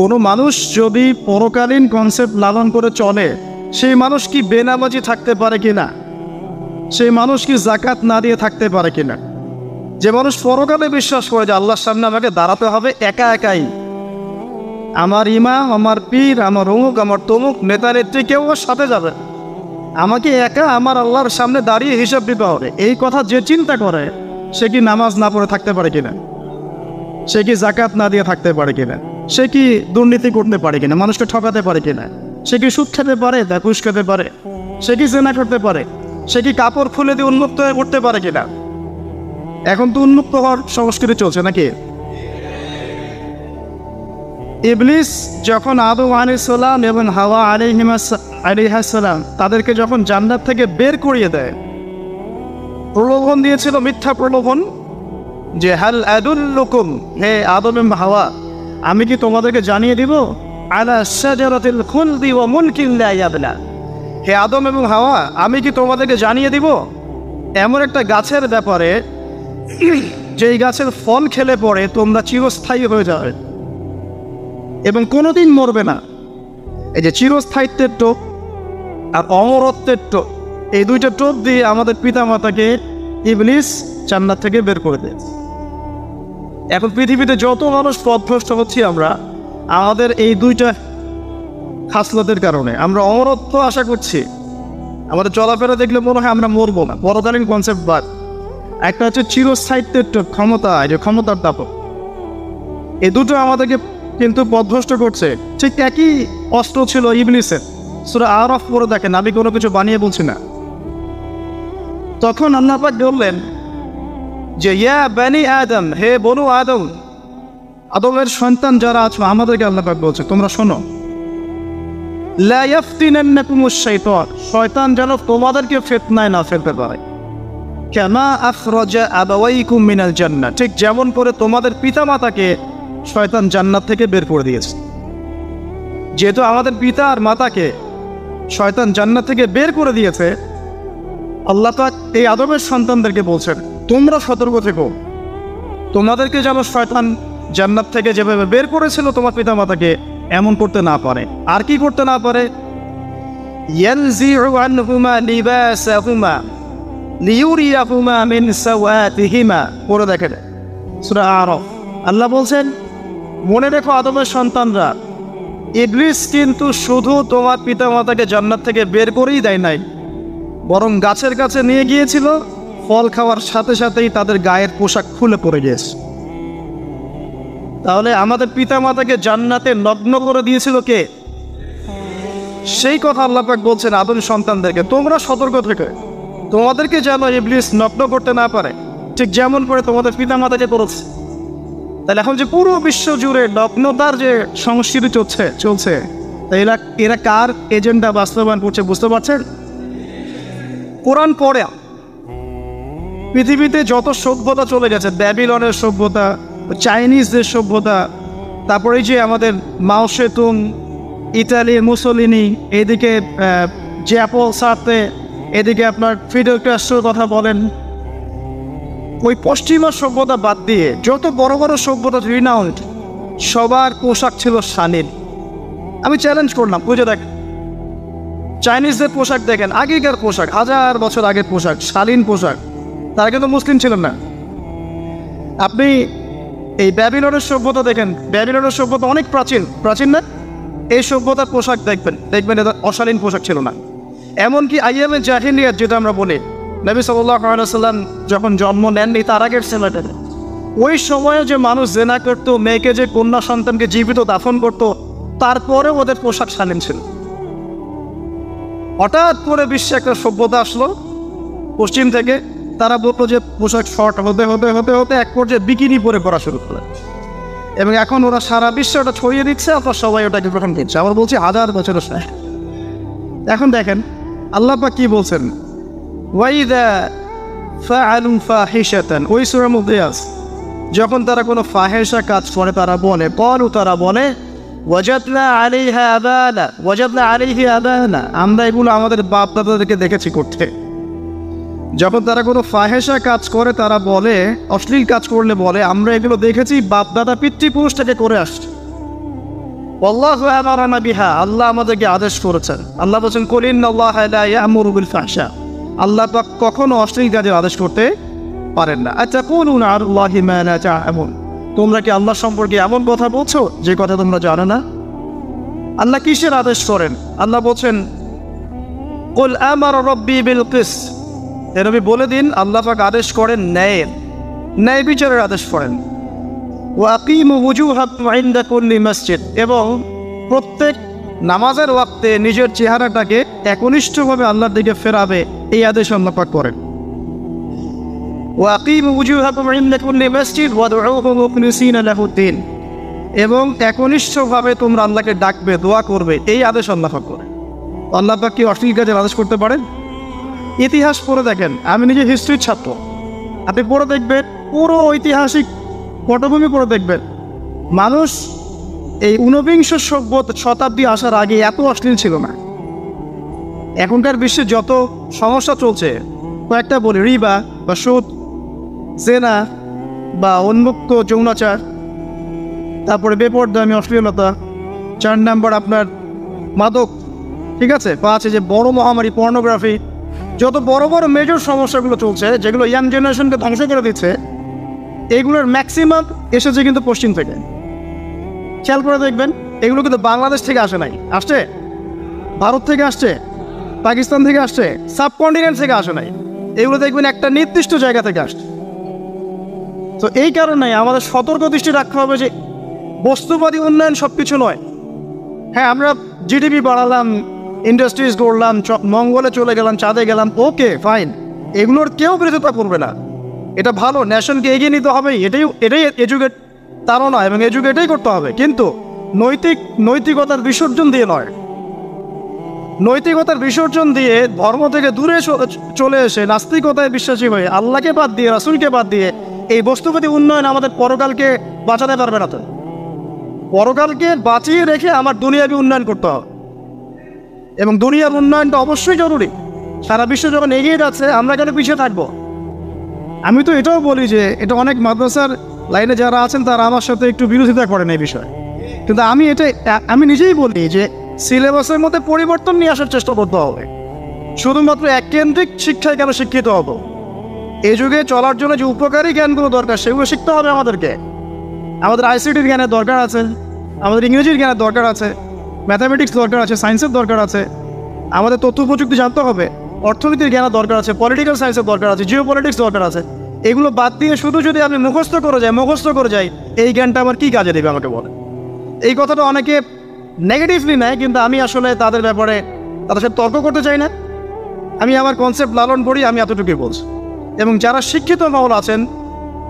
কোনো মানুষ যদি পরকালীন কনসেপ্ট লালন করে চলে, সেই মানুষ কি বেনামাজি থাকতে পারে কিনা? সেই মানুষ কি জাকাত না দিয়ে থাকতে পারে কিনা? যে মানুষ পরকালে বিশ্বাস করে যে আল্লাহর সামনে আমাকে দাঁড়াতে হবে একা একাই, আমার ইমাম, আমার পীর, আমার অমুক, আমার তমুক নেতা নেত্রী কেউ ওর সাথে যাবে, আমাকে একা আমার আল্লাহর সামনে দাঁড়িয়ে হিসাব দিতে হবে, এই কথা যে চিন্তা করে, সে কি নামাজ না পড়ে থাকতে পারে কিনা? সে কি জাকাত না দিয়ে থাকতে পারে কিনা? সে কি দুর্নীতি করতে পারে কিনা? মানুষকে ঠকাতে পারে কিনা? সে কি সুদ খেতে পারে, ঘুষ খেতে পারে? সে কি জেনা করতে পারে? সে কি কাপড় খুলে দিয়ে উন্মুক্ত হয়ে উঠতে পারে কিনা? এখন তো উন্মুক্ত হওয়ার সংস্কৃতি চলছে নাকি? ইবলিস যখন আদম আলাইহিস সালাম এবং হাওয়া আলাইহিস সালাম তাদেরকে যখন জান্নাত থেকে বের করিয়ে দেয়, প্রলোভন দিয়েছিল, মিথ্যা প্রলোভন, যে হাল আদুল্লুকুম, হে আদম এবং হাওয়া, আমি কি তোমাদেরকে জানিয়ে দিব, আলা শাজারাতিল খুলদি ওয়া মুলকিন লা ইয়াবলা, হে আদম এবং হাওয়া, আমি কি তোমাদেরকে জানিয়ে দিব এমন একটা গাছের ব্যাপারে যেই গাছের ফল খেলে পরে তোমরা চিরস্থায়ী হয়ে যাবে এবং কোনোদিন মরবে না। এই যে চিরস্থায়িত্বের টোপ আর অমরত্বের টোপ, এই দুইটা টোপ দিয়ে আমাদের পিতামাতাকে ইবলিস জান্নাত থেকে বের করে দিয়েছে। এখন পৃথিবীতে যত মানুষ পথভ্রষ্ট হচ্ছি আমরা, আমাদের এই দুইটা খাসলতের কারণে। আমরা অমরত্ব আশা করছি, আমাদের চলাফেরা দেখলে মনে হয় আমরা মরবো না, পরকালীন কনসেপ্ট বাদ। একটা হচ্ছে চিরস্থায়িত্বের ক্ষমতা, এই যে ক্ষমতার দাপট, এই দুটো আমাদেরকে কিন্তু পথভ্রষ্ট করছে। ঠিক একই অস্ত্র ছিল ইবলিসের। সূরা আরাফ পড়ে দেখেন, আমি কোনো কিছু বানিয়ে বলছি না। তখন আল্লাহ পাক বললেন যে ইয়া বানি আদম, হে বনু আদম, আদমের সন্তান যারা আছো, আমাদেরকে আল্লাহ পাক বলছে তোমরা শোনো, লা ইয়াফতিনান্নাকুমুশ শাইতান, শয়তান যেন তোমাদেরকে ফিতনায় না ফেলতে পারে। কামা আখরাজা আবাওয়াইকুম মিনাল জান্নাহ, ঠিক যেমন করে তোমাদের পিতামাতাকে শয়তান জান্নাত থেকে বের করে দিয়েছে। যেহেতু আমাদের পিতা আর মাতাকে শয়তান জান্নাত থেকে বের করে দিয়েছে, আল্লাহ পাক এই আদমের সন্তানদেরকে বলছেন তোমরা সতর্ক থেকো, তোমাদেরকে যেন শয়তান জান্নাত থেকে যেভাবে বের করেছিল তোমার পিতামাতাকে, এমন করতে না পারে। আর কি করতে না পারে? ইয়ানজিউ আনহুমা লিবাসাহুমা লিউরিয়াহুমা মিন সাওয়াতিহিমা, পড়ে দেখেন সূরা আরাফ। আল্লাহ বলছেন মনে রেখো আদমের সন্তানরা, ইবলিস কিন্তু শুধু তোমার পিতামাতাকে জান্নাত থেকে বের করেই দেয় নাই, বরং গাছের কাছে নিয়ে গিয়েছিল, ফল খাওয়ার সাথে সাথেই তাদের গায়ের পোশাক খুলে পড়ে গিয়েছে। তাহলে আমাদের পিতামাতাকে জান্নাতে নগ্ন করে দিয়েছিল কে? সেই কথা আল্লাহ পাক বলছেন আদম সন্তানদেরকে তোমরা সতর্ক থেকে, তোমাদেরকে যেন ইবলিস নগ্ন করতে না পারে, ঠিক যেমন করে তোমাদের পিতামাতাকে করেছে। তাহলে এখন যে পুরো বিশ্ব জুড়ে নগ্নতার যে সংস্কৃতি চলছে, এরা কার এজেন্ডা বাস্তবায়ন করছে বুঝতে পারছেন? কোরআন পড়ে পৃথিবীতে যত সভ্যতা চলে গেছে, ব্যাবিলনের সভ্যতা, চাইনিজদের সভ্যতা, তারপরে যে আমাদের মাও সেতুং, ইতালির মুসোলিনি, এদিকে জ্যাপল সার্তে, এদিকে আপনার ফিডেল ক্যাস্ট্রোর কথা বলেন, ওই পশ্চিমা সভ্যতা বাদ দিয়ে যত বড় বড় সভ্যতা রিনাউন্ড, সবার পোশাক ছিল শালীন। আমি চ্যালেঞ্জ করলাম, বুঝে দেখ, চাইনিজদের পোশাক দেখেন, আগেকার পোশাক, 1000 বছর আগের পোশাক, শালীন পোশাক, তারা কিন্তু মুসলিম ছিলেন না। আপনি এই ব্যাবিলনের সভ্যতা দেখেন, ব্যাবিলনের সভ্যতা অনেক প্রাচীন না? এই সভ্যতার পোশাক দেখবেন এটা অশালীন পোশাক ছিল না। এমনকি আইয়ামে জাহিলিয়াত যেটা আমরা বলি, নবী সাল্লাল্লাহু আলাইহি ওয়াসাল্লাম যখন জন্ম নেননি তার আগের ছেলেটা, ওই সময়ে যে মানুষ জেনা করতো, মেয়েকে যে কন্যা সন্তানকে জীবিত দাফন করতো, তারপরে ওদের পোশাক শালীন ছিল। হঠাৎ করে বিশ্বে একটা সভ্যতা আসলো পশ্চিম থেকে, তারা বললো যে পোশাক শর্ট হতে হতে হতে হতে এক পর্যায়ে বিকিনি পরে করা শুরু করে, এবং এখন ওরা সারা বিশ্বে ওটা ছড়িয়ে দিচ্ছে, আপনার সবাই ওটাকে গ্রহণ করছে। আবার বলছি 1000 বছরের সাথে। এখন দেখেন আল্লাহ পাক কি বলছেন, ওয়াইদা ফাআলু ফাহিশাতান, ওই সূরার মধ্যে আছে, যখন তারা কোনো ফাহেসা কাজ করে তারা বলে, তারা বলে ওয়াজাদনা আলাইহি আবানা, আমরা এগুলো আমাদের বাপ দাদাদেরকে দেখেছি করতে। যখন তারা কোনো ফাহেসা কাজ করে তারা বলে, অশ্লীল কাজ করলে বলে আমরা এগুলো দেখেছি বাপ দাদা পিতৃপুরুষ থেকে করে আসছে। আল্লাহু আমারানা বিহা, আল্লাহ আমাদেরকে আদেশ করেছেন। আল্লাহ বলেছেন কুল ইন্নাল্লাহা লা ইয়া'মুরু বিল ফাহশা, আল্লাহ পাক কখনো অশ্লীল কাজের আদেশ করতে পারেন না। আতাকুলুনা আলাল্লাহি মা লা তা'লামুন, তোমরা কি আল্লাহ সম্পর্কে এমন কথা বলছো যে কথা তোমরা জানো না? আল্লাহ কিসের আদেশ করেন? আল্লাহ বলছেন কুল আমারা রাব্বি বিল কিসত, এ নবী বলে দিন আল্লাহ পাক আদেশ করেন ন্যায়ের, ন্যায় বিচারের আদেশ করেন। ওয়া আকিমু ওয়ুজুহাকুম ইনদা কুল্লি মসজিদ, এবং প্রত্যেক নামাজের ওয়াক্তে নিজের চেহারাটাকে একনিষ্ঠভাবে আল্লাহর দিকে ফেরাবে, এই আদেশ আল্লাহ পাক করেন। ওয়া আকিমু ওয়ুজুহাকুম ইনদা কুল্লি মসজিদ ওয়াদউহু মুখলিসিনা লাহুদ্দিন, এবং একনিষ্ঠভাবে তোমরা আল্লাহকে ডাকবে, দোয়া করবে, এই আদেশ আল্লাহ পাক করেন। আল্লাহ পাক কি অশ্লীল কাজের আদেশ করতে পারেন? ইতিহাস পড়ে দেখেন, আমি নিজে হিস্ট্রির ছাত্র, আপনি পড়ে দেখবেন, পুরো ঐতিহাসিক পটভূমি পড়ে দেখবেন, মানুষ এই ঊনবিংশ শতাব্দী আসার আগে এত অশ্লীল ছিল না। এখনকার বিশ্বে যত সমস্যা চলছে, কয়েকটা বলি, রিবা বা সুদ, জেনা বা উন্মুক্ত যৌনাচার, তারপরে বেপরদামি অশ্লীলতা, 4 নম্বর আপনার মাদক, ঠিক আছে, 5 যে বড় মহামারী পর্নোগ্রাফি, যত বড় বড় মেজর সমস্যাগুলো চলছে যেগুলো ইয়াং জেনারেশনকে ধ্বংস করে দিচ্ছে, এগুলোর ম্যাক্সিমাম এসেছে কিন্তু পশ্চিম থেকে। খেয়াল করে দেখবেন, এগুলো কিন্তু বাংলাদেশ থেকে আসে নাই, আসছে ভারত থেকে আসছে, পাকিস্তান থেকে আসছে, সাবকন্টিনেন্ট থেকে আসে নাই, এগুলো দেখবেন একটা নির্দিষ্ট জায়গা থেকে আসছে। তো এই কারণে আমাদের সতর্ক দৃষ্টি রাখতে হবে যে বস্তুবাদী উন্নয়ন সব কিছু নয়। হ্যাঁ, আমরা জিডিপি বাড়ালাম, ইন্ডাস্ট্রিজ গড়লাম, মঙ্গলে চলে গেলাম, চাঁদে গেলাম, ওকে ফাইন, এগুলোর কেউ বিরোধিতা করবে না, এটা ভালো, নেশনকে এগিয়ে নিতে হবে, এটাই এডুকেট, তারও নয়, এবং এডুকেটেই করতে হবে, কিন্তু নৈতিকতার বিসর্জন দিয়ে নয়। নৈতিকতার বিসর্জন দিয়ে ধর্ম থেকে দূরে চলে এসে নাস্তিকতায় বিশ্বাসী হয়ে আল্লাহকে বাদ দিয়ে, রাসূলকে বাদ দিয়ে এই বস্তুবাদী উন্নয়ন আমাদের পরকালকে বাঁচাতে পারবে না। তো পরকালকে বাঁচিয়ে রেখে আমার দুনিয়াবী উন্নয়ন করতে হবে, এবং দুনিয়ার উন্নয়নটা অবশ্যই জরুরি। সারা বিশ্ব যখন এগিয়ে যাচ্ছে, আমরা কেন পিছিয়ে থাকবো? আমি তো এটাও বলি যে এটা অনেক মাদ্রাসার লাইনে যারা আছেন তারা আমার সাথে একটু বিরোধিতা করেন এই বিষয়ে, কিন্তু আমি নিজেই বলি যে সিলেবাসের মধ্যে পরিবর্তন নিয়ে আসার চেষ্টা করতে হবে। শুধুমাত্র এককেন্দ্রিক শিক্ষায় কেন শিক্ষিত হব? এই যুগে চলার জন্য যে উপকারী জ্ঞানগুলো দরকার সেগুলো শিখতে হবে আমাদেরকে। আমাদের আইসিটির জ্ঞানের দরকার আছে, আমাদের ইংরেজির জ্ঞানের দরকার আছে, ম্যাথামেটিক্স দরকার আছে, সায়েন্সের দরকার আছে, আমাদের তথ্য প্রযুক্তি জানতে হবে, অর্থনীতির জ্ঞানের দরকার আছে, পলিটিক্যাল সায়েন্সের দরকার আছে, জিও পলিটিক্স দরকার আছে। এগুলো বাদ দিয়ে শুধু যদি আপনি মুখস্থ করে যাই, এই জ্ঞানটা আমার কী কাজে দেবে আমাকে বলে? এই কথাটা অনেকে নেগেটিভলি নেয়, কিন্তু আমি আসলে তাদের ব্যাপারে তাদের সাথে তর্ক করতে চাই না। আমি আমার কনসেপ্ট লালন করি, আমি এতটুকুই বলছি। এবং যারা শিক্ষিত মহল আছেন,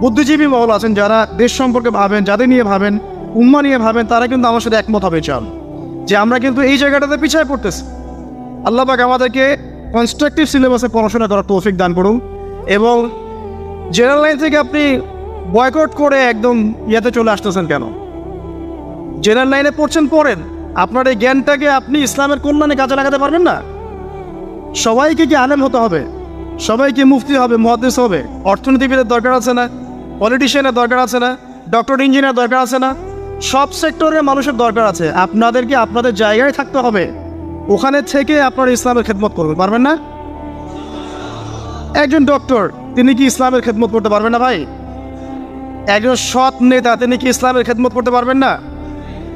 বুদ্ধিজীবী মহল আছেন, যারা দেশ সম্পর্কে ভাবেন, যাদের নিয়ে ভাবেন, উম্মা নিয়ে ভাবেন, তারা কিন্তু আমার সাথে একমত হবে চান যে আমরা কিন্তু এই জায়গাটাতে পিছিয়ে পড়তেছি। আল্লাহ পাক আমাদেরকে কনস্ট্রাকটিভ সিলেবাসে পড়াশোনা করার তৌফিক দান করুন, এবং জেনারেল লাইন থেকে আপনি বয়কট করে একদম ইয়েতে চলে আসতেছেন কেন? জেনারেল লাইনে পড়েন, আপনার এই জ্ঞানটাকে আপনি ইসলামের কল্যাণে কাজে লাগাতে পারবেন না। সবাইকে কি আলেম হতে হবে? সবাইকে মুফতি হবে, মুহাদ্দিস হবে? অর্থনীতিবিদের দরকার আছে না? পলিটিশিয়ানের দরকার আছে না? ডক্টর ইঞ্জিনিয়ার দরকার আছে না? সব সেক্টরের মানুষের দরকার আছে। আপনাদেরকে আপনাদের জায়গায় থাকতে হবে, ওখানে থেকে আপনার ইসলামের খেদমত করবেন, পারবেন না? একজন ডক্টর, তিনি কি ইসলামের খেদমত করতে পারবেন না ভাই? একজন সৎ নেতা, তিনি কি ইসলামের খেদমত করতে পারবেন না?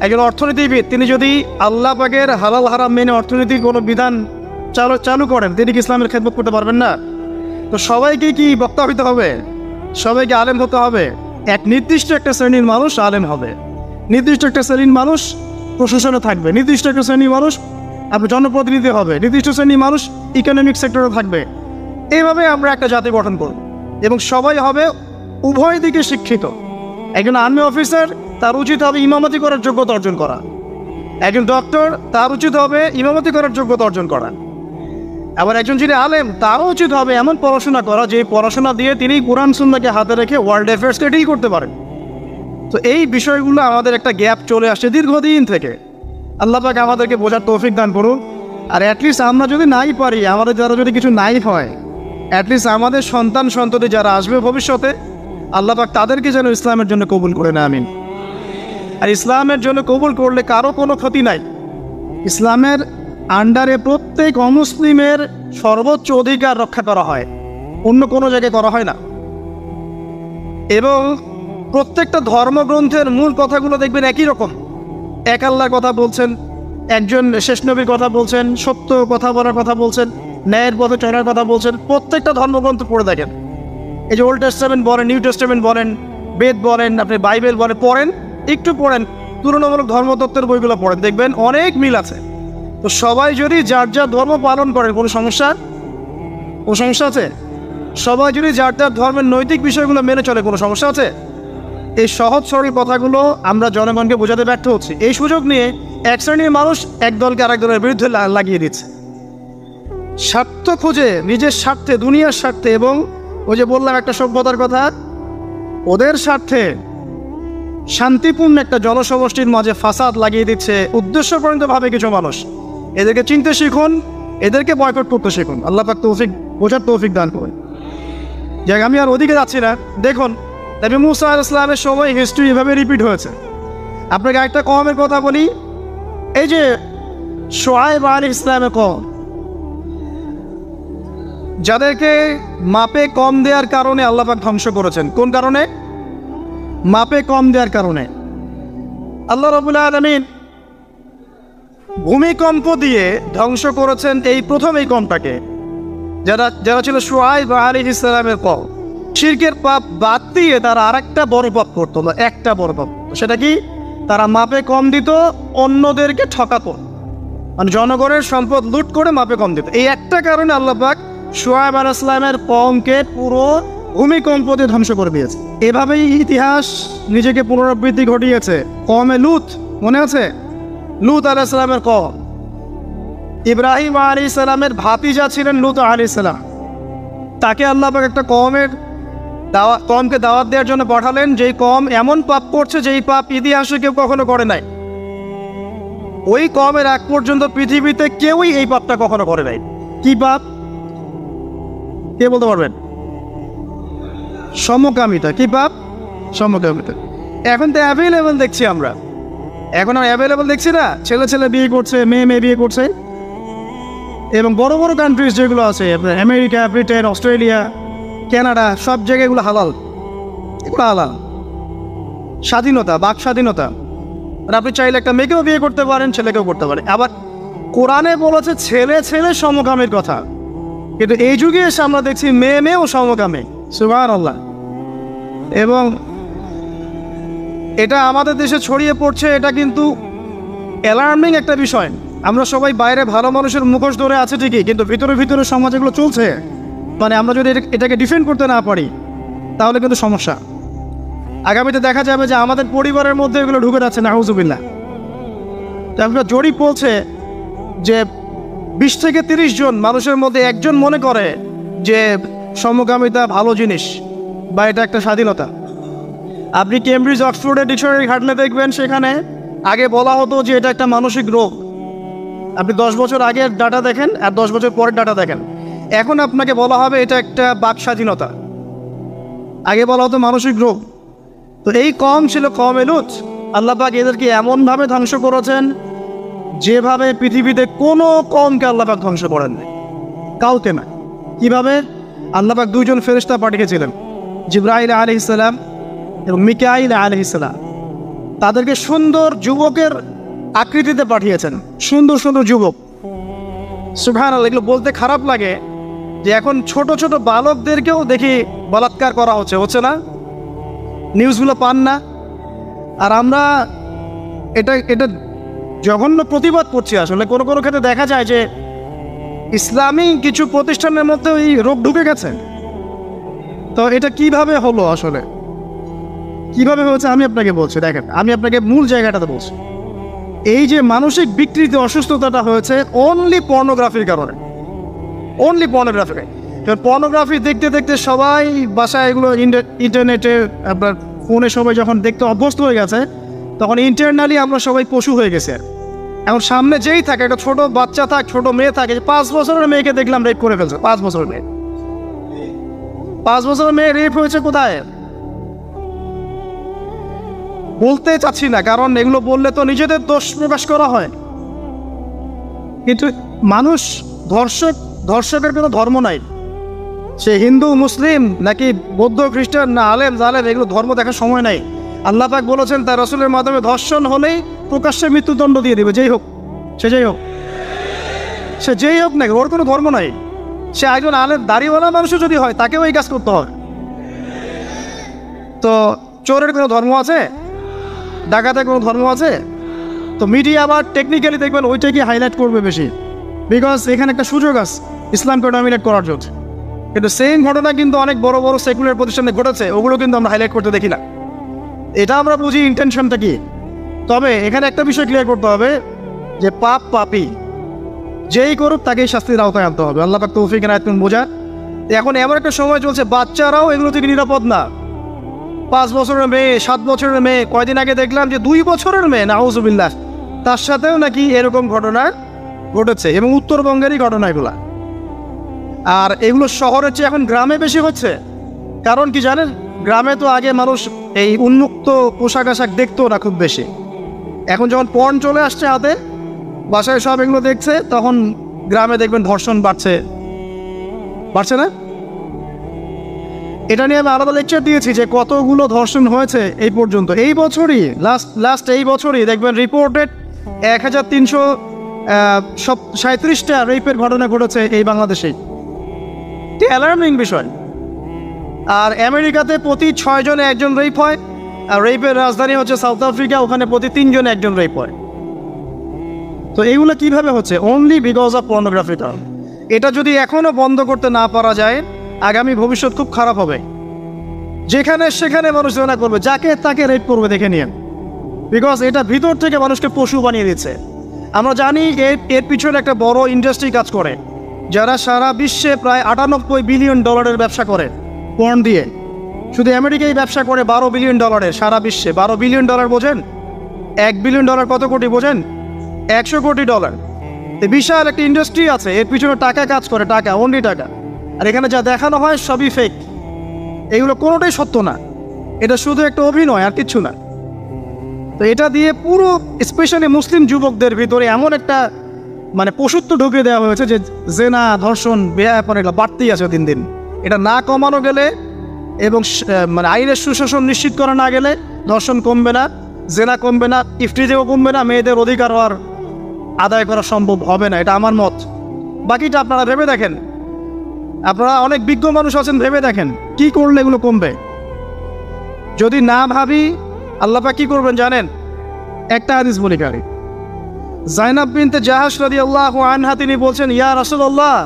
একজন অর্থনীতিবিদ, তিনি যদি আল্লাহ পাকের হালাল হারাম মেনে অর্থনীতির কোনো বিধান চালু করেন, তিনি কি ইসলামের খেদমত করতে পারবেন না? তো সবাইকে কি বক্তা হইতে হবে? সবাইকে আলেম হতে হবে? এক নির্দিষ্ট একটা শ্রেণীর মানুষ আলেম হবে, নির্দিষ্ট একটা শ্রেণীর মানুষ প্রশাসনে থাকবে, নির্দিষ্ট একটা শ্রেণীর মানুষ আপনার জনপ্রতিনিধি হবে, নির্দিষ্ট শ্রেণীর মানুষ ইকোনমিক সেক্টরে থাকবে। এইভাবে আমরা একটা জাতি গঠন করব, এবং সবাই হবে উভয় দিকে শিক্ষিত। একজন আর্মি অফিসার, তার উচিত হবে ইমামতি করার যোগ্যতা অর্জন করা। একজন ডক্টর, তার উচিত হবে ইমামতি করার যোগ্যতা অর্জন করা। আবার একজন যিনি আলেম, তারও উচিত হবে এমন পড়াশোনা করা যে পড়াশোনা দিয়ে তিনি কোরআন সুন্নাহকে হাতে রেখে ওয়ার্ল্ড অ্যাফেয়ার্সকে ডিল করতে পারেন। তো এই বিষয়গুলো আমাদের একটা গ্যাপ চলে আসছে দীর্ঘদিন থেকে। আল্লাহ পাক আমাদেরকে বোঝার তৌফিক দান করুন। আর অ্যাটলিস্ট আমরা যদি নাই পারি, আমাদের যারা যদি কিছু নাই হয়, অ্যাটলিস্ট আমাদের সন্তান যারা আসবে ভবিষ্যতে, আল্লাহ পাক তাদেরকে যেন ইসলামের জন্য কবুল করে না। আমিন। আর ইসলামের জন্য কবুল করলে কারো কোনো ক্ষতি নাই। ইসলামের আন্ডারে প্রত্যেক অমুসলিমের সর্বোচ্চ অধিকার রক্ষা করা হয়, অন্য কোনো জায়গায় করা হয় না। এবং প্রত্যেকটা ধর্মগ্রন্থের মূল কথাগুলো দেখবেন একই রকম। এক আল্লাহর কথা বলছেন, একজন শেষ নবীর কথা বলছেন, সত্য কথা বলার কথা বলছেন, ন্যায়ের পথে চলার কথা বলছেন। প্রত্যেকটা ধর্মগ্রন্থ পড়ে দেখেন, এই যে ওল্ড টেস্টামেন্ট বলেন, নিউ টেস্টামেন্ট বলেন, বেদ বলেন, আপনি বাইবেল বলেন, পড়েন, একটু পড়েন, তুলনামূলক ধর্মতত্ত্বের বইগুলো পড়েন, দেখবেন অনেক মিল আছে। তো সবাই যদি যার যার ধর্ম পালন করেন, কোনো সমস্যা আছে? সবাই যদি যার যার ধর্মের নৈতিক বিষয়গুলো মেনে চলে, কোনো সমস্যা আছে? এই সহজ সরল কথাগুলো আমরা জনগণকে বোঝাতে ব্যর্থ হচ্ছি। এই সুযোগ নিয়ে এক শ্রেণীর মানুষ এক দলকে আরেক দলের বিরুদ্ধে লাগিয়ে দিচ্ছে, স্বার্থ খুঁজে, নিজের স্বার্থে, দুনিয়ার স্বার্থে। এবং ওই যে বললাম একটা সভ্যতার কথা, ওদের স্বার্থে শান্তিপূর্ণ একটা জনসমষ্টির মাঝে ফাসাদ লাগিয়ে দিচ্ছে উদ্দেশ্যপরিণতভাবে কিছু মানুষ। এদেরকে চিনতে শিখুন, এদেরকে বয়কট করতে শিখুন। আল্লাহ পাক তৌফিক, বোঝার তৌফিক দান করেন। যাক, আমি আর ওদিকে যাচ্ছি না। দেখুন, নবী মুসা আলাইহিস সালামের সময় হিস্ট্রি এভাবে রিপিট হয়েছে। আপনাকে একটা কওমের কথা বলি, এই যে শুআয়ব আলাইহিস সালামের কওম, যাদেরকে মাপে কম দেওয়ার কারণে আল্লাহ পাক ধ্বংস করেছেন। কোন কারণে? মাপে কম দেওয়ার কারণে। আল্লাহ রাব্বুল আলামিন ভূমিকম্প দিয়ে ধ্বংস করেছেন এই প্রথম এই কওমটাকে, যারা ছিল শুআয়ব আলাইহিস সালামের কওম। শিরকের পাপ বাদ দিয়ে তারা আরেকটা বড় পাপ করতো, একটা বড় পাপ। সেটা কি? তারা মাপে কম দিত, অন্যদেরকে ঠকাতো, মানে জনগণের সম্পদ লুট করে মাপে কম দিত। এই একটা কারণে আল্লাহ পাক শুআয়ব আলাইহিস সালামের কওমকে পুরো ভূমিকম্প দিয়ে ধ্বংস করে দিয়েছে। এভাবেই ইতিহাস নিজেকে পুনরাবৃত্তি ঘটিয়েছে। কওমে লুত, মনে আছে? লুত আলাইহিস সালামের কওম, ইব্রাহিম আলাইহিস সালামের ভাতিজা ছিলেন লুত আলাইহিস সালাম। তাকে আল্লাহ পাক একটা কওমকে দাওয়াত দেওয়ার জন্য পাঠালেন, যেই কওম এমন পাপ করছে যেই পাপ ইতিহাসে কেউ কখনো করে নাই। ওই কওমের আগ পর্যন্ত পৃথিবীতে কেউই এই পাপটা কখনো করে নাই। কি পাপ? কে বলতে পারবেন? সমকামিতা। কি পাপ? সমকামিতা। এখন তো অ্যাভেলেবল দেখছি আমরা, এখন আর অ্যাভেলেবল দেখছি না। ছেলে ছেলে বিয়ে করছে, মেয়ে মেয়ে বিয়ে করছে। এবং বড় বড় কান্ট্রিজ যেগুলো আছে, আপনার আমেরিকা, ব্রিটেন, অস্ট্রেলিয়া, কানাডা, সব জায়গায় এগুলো হালাল। এগুলো হালাল। স্বাধীনতা, বাক স্বাধীনতা। আর আপনি চাইলে একটা মেয়েকেও বিয়ে করতে পারেন, ছেলেকেও করতে পারেন। আবার কোরআনে বলেছে ছেলে ছেলে সমকামের কথা, কিন্তু এই যুগে এসে আমরা দেখছি মেয়ে মেয়েও সমকামী। সুবহানাল্লাহ। এবং এটা আমাদের দেশে ছড়িয়ে পড়ছে, এটা কিন্তু অ্যালার্মিং একটা বিষয়। আমরা সবাই বাইরে ভালো মানুষের মুখোশ ধরে আছে ঠিকই, কিন্তু ভিতরে ভিতরে সমাজ এগুলো চলছে। মানে আমরা যদি এটাকে ডিফেন্ড করতে না পারি তাহলে কিন্তু সমস্যা। আগামীতে দেখা যাবে যে আমাদের পরিবারের মধ্যে এগুলো ঢুকে যাচ্ছে, নাউজুবিল্লাহ। তারপরে জরিপ বলছে যে 20 থেকে 30 জন মানুষের মধ্যে একজন মনে করে যে সমকামিতা ভালো জিনিস বা এটা একটা স্বাধীনতা। আপনি কেমব্রিজ অক্সফোর্ডের ডিকশনারি ঘাটলে দেখবেন সেখানে আগে বলা হতো যে এটা একটা মানসিক রোগ। আপনি 10 বছর আগের ডাটা দেখেন আর 10 বছর পরের ডাটা দেখেন, এখন আপনাকে বলা হবে এটা একটা বাক স্বাধীনতা। আগে বলা হতো মানসিক রোগ। তো এই কওম ছিল কওমে লুত। আল্লাহ পাক এদেরকে এমনভাবে ধ্বংস করেছেন যেভাবে পৃথিবীতে কোনো কওমকে আল্লাহ পাক ধ্বংস করেন নাই, কাউকে না। কীভাবে? আল্লাহ পাক 2 জন ফেরেশতা পাঠিয়েছিলেন, জিবরাইল আলাইহিস সালাম এবং মিকাইল আলাইহিস সালাম। তাদেরকে সুন্দর যুবকের আকৃতিতে পাঠিয়েছেন, সুন্দর সুন্দর যুবক। সুবহানাল্লাহ। এগুলো বলতে খারাপ লাগে যে এখন ছোট ছোট বালকদেরকেও দেখি বলাৎকার করা হচ্ছে না? নিউজগুলো পান না? আর আমরা এটা জঘন্য প্রতিবাদ করছি। আসলে কোনো কোনো ক্ষেত্রে দেখা যায় যে ইসলামী কিছু প্রতিষ্ঠানের মধ্যে এই রোগ ঢুকে গেছে। তো এটা কিভাবে হলো, আসলে কিভাবে হয়েছে আমি আপনাকে বলছি। দেখেন, আমি আপনাকে মূল জায়গাটাতে বলছি। এই যে মানসিক বিকৃতি, অসুস্থতাটা হয়েছে অনলি পর্নোগ্রাফির কারণে, অনলি পর্নোগ্রাফি। পর্নোগ্রাফি দেখতে দেখতে সবাই বাসায় এগুলো ইন্টারনেটে, আপনার ফোনে সবাই যখন দেখতে অভ্যস্ত হয়ে গেছে, তখন ইন্টারনালি আমরা সবাই পশু হয়ে গেছে। এখন সামনে যেই থাকে, একটা ছোট বাচ্চা থাক, ছোট মেয়ে থাকে, 5 বছরের মেয়েকে দেখলাম রেপ করে ফেলছে। 5 বছরের মেয়ে, 5 বছরের মেয়ে রেপ হয়েছে কোথায়? বলতে চাচ্ছি না, কারণ এগুলো বললে তো নিজেদের দোষ প্রকাশ করা হয়। কিন্তু মানুষ ধর্ষকের কোনো ধর্ম নাই, সে হিন্দু মুসলিম নাকি বৌদ্ধ খ্রিস্টান না আলেম জালেম, এগুলো ধর্ম দেখার সময় নাই। আল্লাহ পাক বলেছেন তার রাসূলের মাধ্যমে ধর্ষণ হলেই প্রকাশ্যে মৃত্যুদণ্ড দিয়ে দিবে, যেই হোক সে যেই হোক না, ওর কোনো ধর্ম নাই। সে একজন আলেম দাড়িওয়ালা মানুষও যদি হয় তাকেও এই কাজ করতে হয়। তো চোরের কোনো ধর্ম আছে? ডাকাতের কোনো ধর্ম আছে? তো মিডিয়া আবার টেকনিক্যালি দেখবেন ওইটাকে হাইলাইট করবে বেশি, বিকজ এখানে একটা সুযোগ আছে ইসলামকে ডমিনেট করার জন্য। কিন্তু সেম ঘটনা কিন্তু অনেক বড় বড় সেকুলার প্রতিষ্ঠানে ঘটেছে, ওগুলো কিন্তু আমরা হাইলাইট করতে দেখি না। এটা আমরা বুঝি ইন্টেনশনটা কি। তবে এখানে একটা বিষয় ক্লিয়ার করতে হবে যে পাপী যেই করুক তাকেই শাস্তির আওতায় আনতে হবে। আল্লাহ পাক তৌফিক এনায়েত করুন বোঝা। এখন এমন একটা সময় চলছে বাচ্চারাও এগুলো থেকে নিরাপদ না। 5 বছরের মেয়ে, 7 বছরের মেয়ে, কয়দিন আগে দেখলাম যে 2 বছরের মেয়ে, নাউজুবিল্লাহ, তার সাথেও নাকি এরকম ঘটনা ঘটেছে, এবং উত্তরবঙ্গেরই ঘটনা এগুলা। আর এগুলো শহরের চেয়ে এখন গ্রামে বেশি হচ্ছে। কারণ কি জানেন, গ্রামে তো আগে মানুষ এই উন্মুক্ত পোশাক আশাক দেখতো না খুব বেশি। এখন যখন পর্ন চলে আসছে হাতে, বাসায় সব এগুলো দেখছে, তখন গ্রামে দেখবেন ধর্ষণ বাড়ছে না? এটা নিয়ে আমি আলাদা লেকচার দিয়েছি যে কতগুলো ধর্ষণ হয়েছে এই পর্যন্ত। এই বছরই লাস্ট এই বছরই দেখবেন রিপোর্টেড 1337টা রেপের ঘটনা ঘটেছে এই বাংলাদেশে। অ্যালার্মিং বিষয়। আর আমেরিকাতে প্রতি 6 জনে একজন রেপ হয়, আর রেপের রাজধানী হচ্ছে সাউথ আফ্রিকা, ওখানে প্রতি 3 জনে একজন রেপ হয়। তো এইগুলো কিভাবে হচ্ছে? Only because of pornography. এটা যদি এখনও বন্ধ করতে না পারা যায়, আগামী ভবিষ্যৎ খুব খারাপ হবে। যেখানে সেখানে মানুষ জেনা করবে, যাকে তাকে রেপ করবে, দেখে নিন। বিকজ এটা ভিতর থেকে মানুষকে পশু বানিয়ে দিচ্ছে। আমরা জানি এর পিছনে একটা বড় ইন্ডাস্ট্রি কাজ করে, যারা সারা বিশ্বে প্রায় $98 বিলিয়ন ব্যবসা করে পর্ন দিয়ে। শুধু আমেরিকায় ব্যবসা করে $12 বিলিয়ন, সারা বিশ্বে $12 বিলিয়ন বোঝেন? $1 বিলিয়ন কত কোটি বোঝেন? $100 কোটি। বিশাল একটা ইন্ডাস্ট্রি আছে, এর পিছনে টাকা কাজ করে, টাকা, অনলি টাকা। আর এখানে যা দেখানো হয় সবই ফেক, এগুলো কোনোটাই সত্য না, এটা শুধু একটা অভিনয় আর কিচ্ছু না। তো এটা দিয়ে পুরো স্পেশালি মুসলিম যুবকদের ভিতরে এমন একটা পশুত্ব ঢুকিয়ে দেওয়া হয়েছে যে জেনা, ধর্ষণ, বেহায়াপন এগুলো বাড়তেই আছে দিন দিন। এটা না কমানো গেলে এবং আইনের সুশাসন নিশ্চিত করা না গেলে ধর্ষণ কমবে না, জেনা কমবে না, ইফটিজিও কমবে না, মেয়েদের অধিকার হওয়ার আদায় করা সম্ভব হবে না। এটা আমার মত। বাকিটা আপনারা ভেবে দেখেন, আপনারা অনেক বিজ্ঞ মানুষ আছেন, ভেবে দেখেন কি করলে এগুলো কমবে। যদি না ভাবি আল্লাহ পাক কি করবেন জানেন? একটা হাদিস বলি কারি, জাইনাব বিনতে জাহাশ রাদিয়াল্লাহু আনহা তিনি বলছেন, ইয়া রাসূলুল্লাহ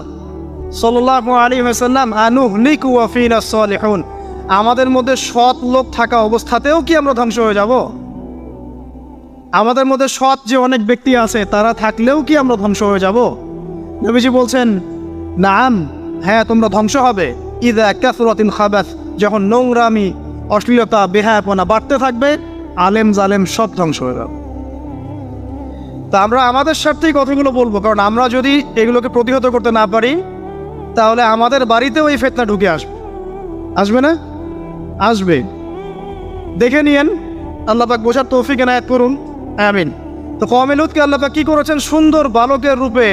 সাল্লাল্লাহু আলাইহি ওয়াসাল্লাম, আনুহলিকু ওয়া ফিনা সালিহুন, আমাদের মধ্যে সৎ লোক থাকা অবস্থাতেও কি আমরা ধ্বংস হয়ে যাব? আমাদের মধ্যে সৎ যে অনেক ব্যক্তি আছে তারা থাকলেও কি আমরা ধ্বংস হয়ে যাব? নবীজি বলছেন, নাম, হ্যাঁ তোমরা ধ্বংস হবে। ইযা কাসরাতিল খাবাস, যখন নোংরামি, অশ্লীলতা, বেহায়াপনা বাড়তে থাকবে, আলেম জালেম সব ধ্বংস হয়ে যাবে। তা আমরা আমাদের স্বার্থেই কথাগুলো বলবো, কারণ আমরা যদি এগুলোকে প্রতিহত করতে না পারি তাহলে আমাদের বাড়িতেও এই ফিতনা ঢুকে আসবে না? আসবে। দেখে নিয়েন, আল্লাহ পাক বোঝার তৌফিক এনায়েত করুন, আমিন। তো কওমে লূতকে আল্লাহ পাক কি করেছেন? সুন্দর বালকের রূপে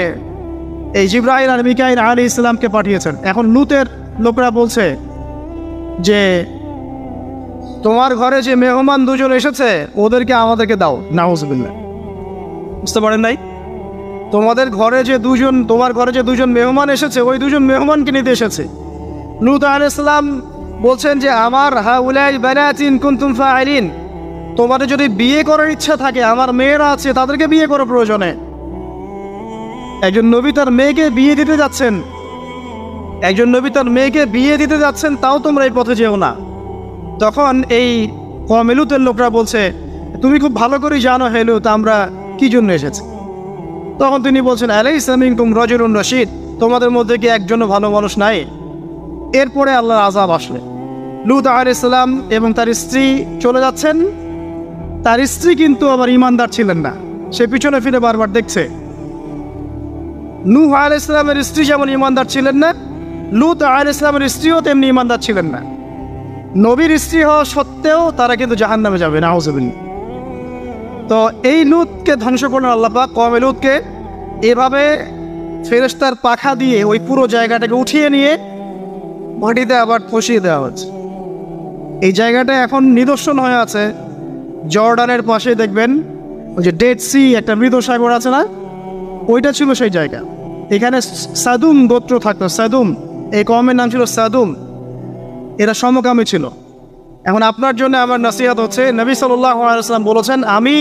এই জিবরাইল আর মিকাইল আলাইহিস সালামকে পাঠিয়েছেন। এখন লূতের লোকরা বলছে যে তোমার ঘরে যে মেহমান দুজন এসেছে ওদেরকে আমাদেরকে দাও। নাউজুবিল্লাহ, বুঝতে পারেন নাই? তোমার ঘরে যে দুজন মেহমান এসেছে, ওই দুজন মেহমানকে নিতে এসেছে। লূত আলাইহিস সালাম বলছেন যে আমার হাউলাই বানাতিন কুনতুম ফাইলিন, তোমাদের যদি বিয়ে করার ইচ্ছা থাকে, আমার মেয়েরা আছে, তাদেরকে বিয়ে করো প্রয়োজনে। একজন নবী তার মেয়েকে বিয়ে দিতে যাচ্ছেন, তাও তোমরা এই পথে যেও না। তখন এই কওমে লূতের লোকরা বলছে, তুমি খুব ভালো করেই জানো হে লূত আমরা কি জন্য এসেছি। তখন তিনি বলছেন, আলাইসা মিনকুম রাজুলুন রাশীদ, তোমাদের মধ্যে কি একজনও ভালো মানুষ নাই? এরপরে আল্লাহর আযাব আসলে লূত আলাইহিস সালাম এবং তার স্ত্রী চলে যাচ্ছেন। তার স্ত্রী কিন্তু আবার ঈমানদার ছিলেন না, সে পিছনে ফিরে বারবার দেখছে। নূহ আলাইহিস সালামের স্ত্রী যেমন ঈমানদার ছিলেন না, লূত আলাইহিস সালামের স্ত্রীও তেমনি ঈমানদার ছিলেন না। নবীর স্ত্রী হওয়া সত্ত্বেও তারা কিন্তু জাহান্নামে যাবে, নাউজুবিল্লাহ। তো এই লুতকে ধ্বংস করলেন আল্লাহ পাক। কওমে লুতকে এভাবে ফেরেশতার পাখা দিয়ে ওই পুরো জায়গাটাকে উঠিয়ে নিয়ে মাটিতে আবার ফসিয়ে দেওয়া হচ্ছে। এই জায়গাটা এখন নিদর্শন হয়ে আছে। জর্ডানের পাশে দেখবেন ওই যে ডেড সি, একটা মৃত সাগর আছে না, ওইটা ছিল সেই জায়গা। এখানে সাদুম গোত্র থাকতো। সাদুম, এই কওমের নাম ছিল সাদুম। এরা সমকামী ছিল। এখন আপনার জন্য আমার নসিহত হচ্ছে, নবী সাল্লাল্লাহু আলাইহি ওয়াসাল্লাম বলেছেন, আমি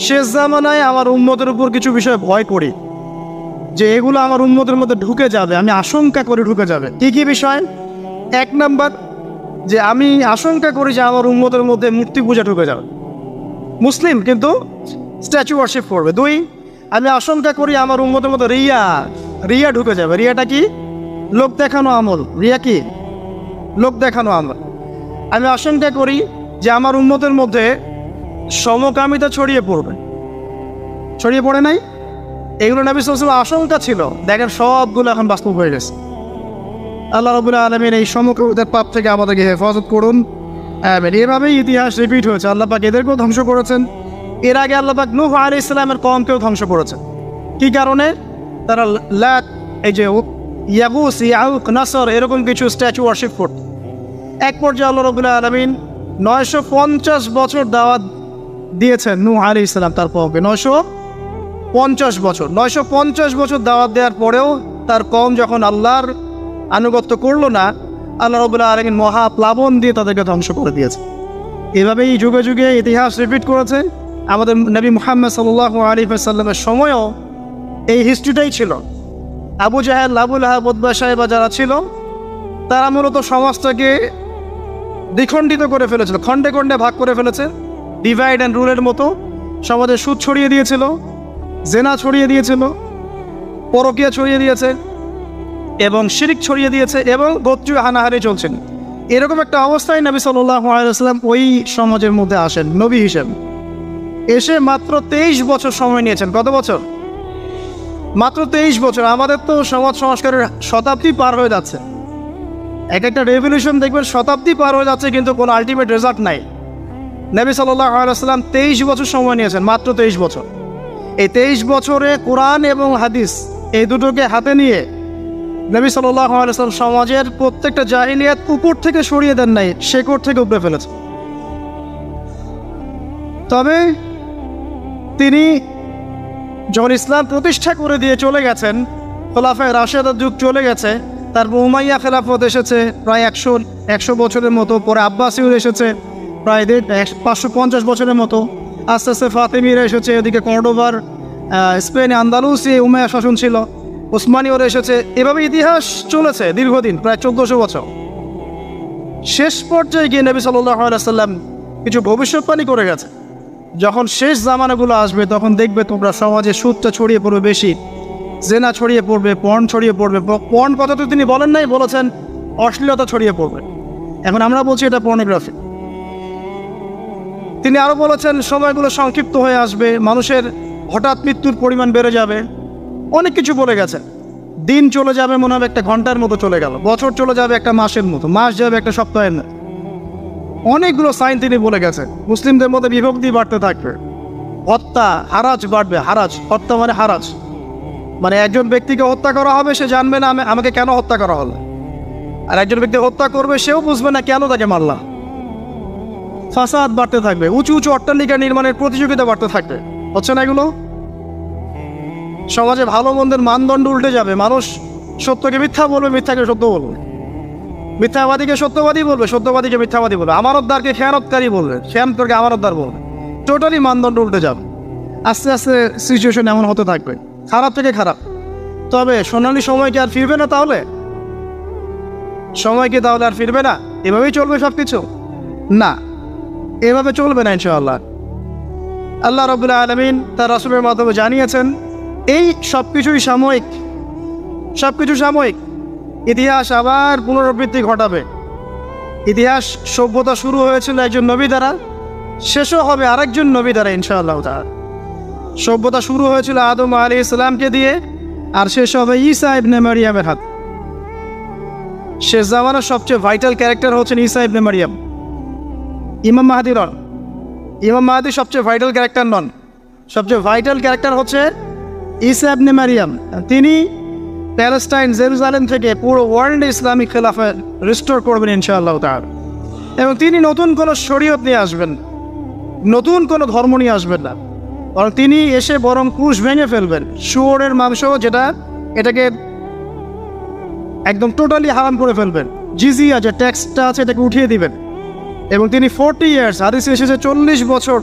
শেষ জামানায় আমার উম্মতের উপর কিছু বিষয় ভয় করি যে এগুলো আমার উম্মতের মধ্যে ঢুকে যাবে, আমি আশঙ্কা করি ঢুকে যাবে। কী কী বিষয়? এক নাম্বার, যে আমি আশঙ্কা করি যে আমার উম্মতের মধ্যে মূর্তি পূজা ঢুকে যাবে, মুসলিম কিন্তু স্ট্যাচু ওয়ার্শিপ করবে। দুই, আমি আশঙ্কা করি আমার উম্মতের মধ্যে রিয়া ঢুকে যাবে। রিয়াটা কি? লোক দেখানো আমল। রিয়া কি? লোক দেখানো আমল। আমি আশঙ্কা করি যে আমার উম্মতের মধ্যে সমকামিতা ছড়িয়ে পড়বে। ছড়িয়ে পড়ে নাই? এগুলো নবী সাল্লাল্লাহু আলাইহি ওয়াসাল্লাম আশঙ্কা ছিল। দেখেন সবগুলো এখন বাস্তব হয়ে গেছে। আল্লাহ রাব্বুল আলামিন এই সমকামিতার পাপ থেকে আমাদেরকে হেফাজত করুন। এভাবেই ইতিহাস রিপিট হয়েছে। আল্লাহ পাক এদেরকেও ধ্বংস করেছেন। এর আগে আল্লাহ পাক নূহ আলাইহিস সালামের কওমকেও ধ্বংস করেছেন। কি কারণে? তারা লাত, এই যে ইয়াগুস, ইয়াউক, নাসর, এরকম কিছু স্ট্যাচু ওয়ার্শিপ করত। এক পর্যায়ে আল্লাহ রাব্বুল আলামিন 950 বছর দাওয়াত দিয়েছেন নূহ আলাইহিস সালাম তার কওমকে। 950 বছর দাওয়াত দেওয়ার পরেও তার কওম যখন আল্লাহর আনুগত্য করলো না, আল্লাহ রাব্বুল আলামিন মহা প্লাবন দিয়ে তাদেরকে ধ্বংস করে দিয়েছে। এভাবেই যুগে যুগে ইতিহাস রিপিট করেছে। আমাদের নবী মুহাম্মদ সাল্লাল্লাহু আলাইহি ওয়াসাল্লামের সময়ও এই হিস্ট্রিটাই ছিল। আবু জাহেল, আবু লাহাব, উতবা, শাইবা যারা ছিল, তারা মূলত সমাজটাকে দ্বিখণ্ডিত করে ফেলেছিল, খণ্ডে খণ্ডে ভাগ করে ফেলেছে। ডিভাইড অ্যান্ড রুলের মতো সমাজে সুদ ছড়িয়ে দিয়েছিল, জেনা ছড়িয়ে দিয়েছিল, পরকীয়া ছড়িয়ে দিয়েছে এবং শিরিক ছড়িয়ে দিয়েছে এবং গোত্রীয় হানাহানি চলছেন। এরকম একটা অবস্থায় নবী সাল্লাল্লাহু আলাইহি ওয়াসাল্লাম ওই সমাজের মধ্যে আসেন নবী হিসেবে। এসে মাত্র 23 বছর সময় নিয়েছেন। কত বছর? মাত্র 23 বছর। আমাদের তো সমাজ সংস্কারের শতাব্দী পার হয়ে যাচ্ছে। এক একটা রেভলিউশন দেখবেন শতাব্দী পার হয়ে যাচ্ছে, কিন্তু কোনো আলটিমেট রেজাল্ট নাই। নবী সাল্লাল্লাহু আলাইহি ওয়াসাল্লাম 23 বছর সময় নিয়েছেন, মাত্র 23 বছর। এই 23 বছরে কোরআন এবং হাদিস এই দুটোকে হাতে নিয়ে নবী সাল্লাল্লাহু আলাইহি ওয়াসাল্লাম সমাজের প্রত্যেকটা জাহিলিয়াত উপর থেকে সরিয়ে দেন নাই, শেকড় থেকে উপড়ে ফেলেছে। তবে তিনি যখন ইসলাম প্রতিষ্ঠা করে দিয়ে চলে গেছেন, খোলাফায়ে রাশেদার যুগ চলে গেছে, তারপর উমাইয়া খেলাফত এসেছে প্রায় 100 বছরের মতো, পরে আব্বাসীয়রা এসেছে প্রায় 550 বছরের মতো, আস্তে আস্তে ফাতেমিরা এসেছে, এদিকে কর্ডোবার, স্পেনে আন্দালুসি উমাইয়া শাসন ছিল, ওসমানীয়রা এসেছে। এভাবে ইতিহাস চলেছে দীর্ঘদিন, প্রায় 1400 বছর। শেষ পর্যায়ে গিয়ে নবী সাল্লাল্লাহু আলাইহি ওয়াসাল্লাম কিছু ভবিষ্যৎবাণী করে গেছে। যখন শেষ জামানাগুলো আসবে তখন দেখবে তোমরা সমাজে সুদটা ছড়িয়ে পড়বে বেশি, জেনা ছড়িয়ে পড়বে, পর্ন ছড়িয়ে পড়বে। পর্ন কথা তো তিনি বলেন নাই, বলেছেন অশ্লীলতা ছড়িয়ে পড়বে। এখন আমরা বলছি এটা পর্নোগ্রাফি। তিনি আরও বলেছেন সময়গুলো সংক্ষিপ্ত হয়ে আসবে, মানুষের হঠাৎ মৃত্যুর পরিমাণ বেড়ে যাবে, অনেক কিছু বলে গেছেন। দিন চলে যাবে মনে হবে একটা ঘন্টার মতো চলে গেল, বছর চলে যাবে একটা মাসের মতো, মাস যাবে একটা সপ্তাহের মতো। অনেকগুলো সাইন তিনি বলে গেছেন। মুসলিমদের মধ্যে বিভক্তি বাড়তে থাকবে, হত্যা, হারাজ বাড়বে। হারাজ, হত্যা মানে হারাজ, মানে একজন ব্যক্তিকে হত্যা করা হবে, সে জানবে না আমাকে কেন হত্যা করা হলো, আর একজন ব্যক্তি হত্যা করবে সেও বুঝবে না কেন তাকে মারলাম। ফাসাদ বাড়তে থাকবে, উঁচু উঁচু অট্টালিকা নির্মাণের প্রতিযোগিতা বাড়তে থাকবে। হচ্ছে না এগুলো? সমাজে ভালো মন্দের মানদণ্ড উল্টে যাবে। মানুষ সত্যকে মিথ্যা বলবে, মিথ্যাকে সত্য বলবে, মিথ্যাবাদীকে সত্যবাদী বলবে, সত্যবাদীকে মিথ্যাবাদী বলবে, আমানতদারকে খেয়ানতকারী বলবে, খেয়ানতদারকে আমানতদার বলবে। টোটালি মানদণ্ড উল্টে যাবে। আস্তে আস্তে সিচুয়েশন এমন হতে থাকবে, খারাপ থেকে খারাপ। তবে সোনালি সময় কি আর ফিরবে না? তাহলে সময় কি তাহলে আর ফিরবে না? এভাবেই চলবে সব কিছু? না, এভাবে চলবে না ইনশাআল্লাহ। আল্লাহ রাব্বুল আলামিন তার রাসূলের মাধ্যমে জানিয়েছেন এই সব কিছুই সাময়িক, সব কিছু সাময়িক। ইতিহাস আবার পুনরাবৃত্তি ঘটাবে। ইতিহাস সভ্যতা শুরু হয়েছিল একজন নবী দ্বারা, শেষও হবে আরেকজন নবী দ্বারা ইনশাআল্লাহ তাআলা। সভ্যতা শুরু হয়েছিল আদম আলাইহিস সালামকে দিয়ে, আর শেষ হবে ঈসা ইবনে মারিয়ামের হাত। শেষ জামানার সবচেয়ে ভাইটাল ক্যারেক্টার হচ্ছেন ঈসা ইবনে মারিয়াম, ইমাম মাহদির। ইমাম মাহদী সবচেয়ে ভাইটাল ক্যারেক্টার নন, সবচেয়ে ভাইটাল ক্যারেক্টার হচ্ছে ঈসা ইবনে মারিয়াম। তিনি প্যালেস্টাইন জেরুজালেম থেকে পুরো ওয়ার্ল্ড ইসলামিক খেলাফা রিস্টোর করবেন ইনশাআল্লাহ তাআলা। এবং তিনি নতুন কোনো শরীয়ত নিয়ে আসবেন, নতুন কোনো ধর্ম নিয়ে আসবেন না, বরং তিনি এসে বরং ক্রুশ ভেঙে ফেলবেন। শুয়োরের মাংস যেটা, এটাকে একদম টোটালি হারাম করে ফেলবেন। জিজিয়া যে ট্যাক্সটা আছে এটাকে উঠিয়ে দিবেন। এবং তিনি 40 ইয়ার্স, হাদিসে এসেছে 40 বছর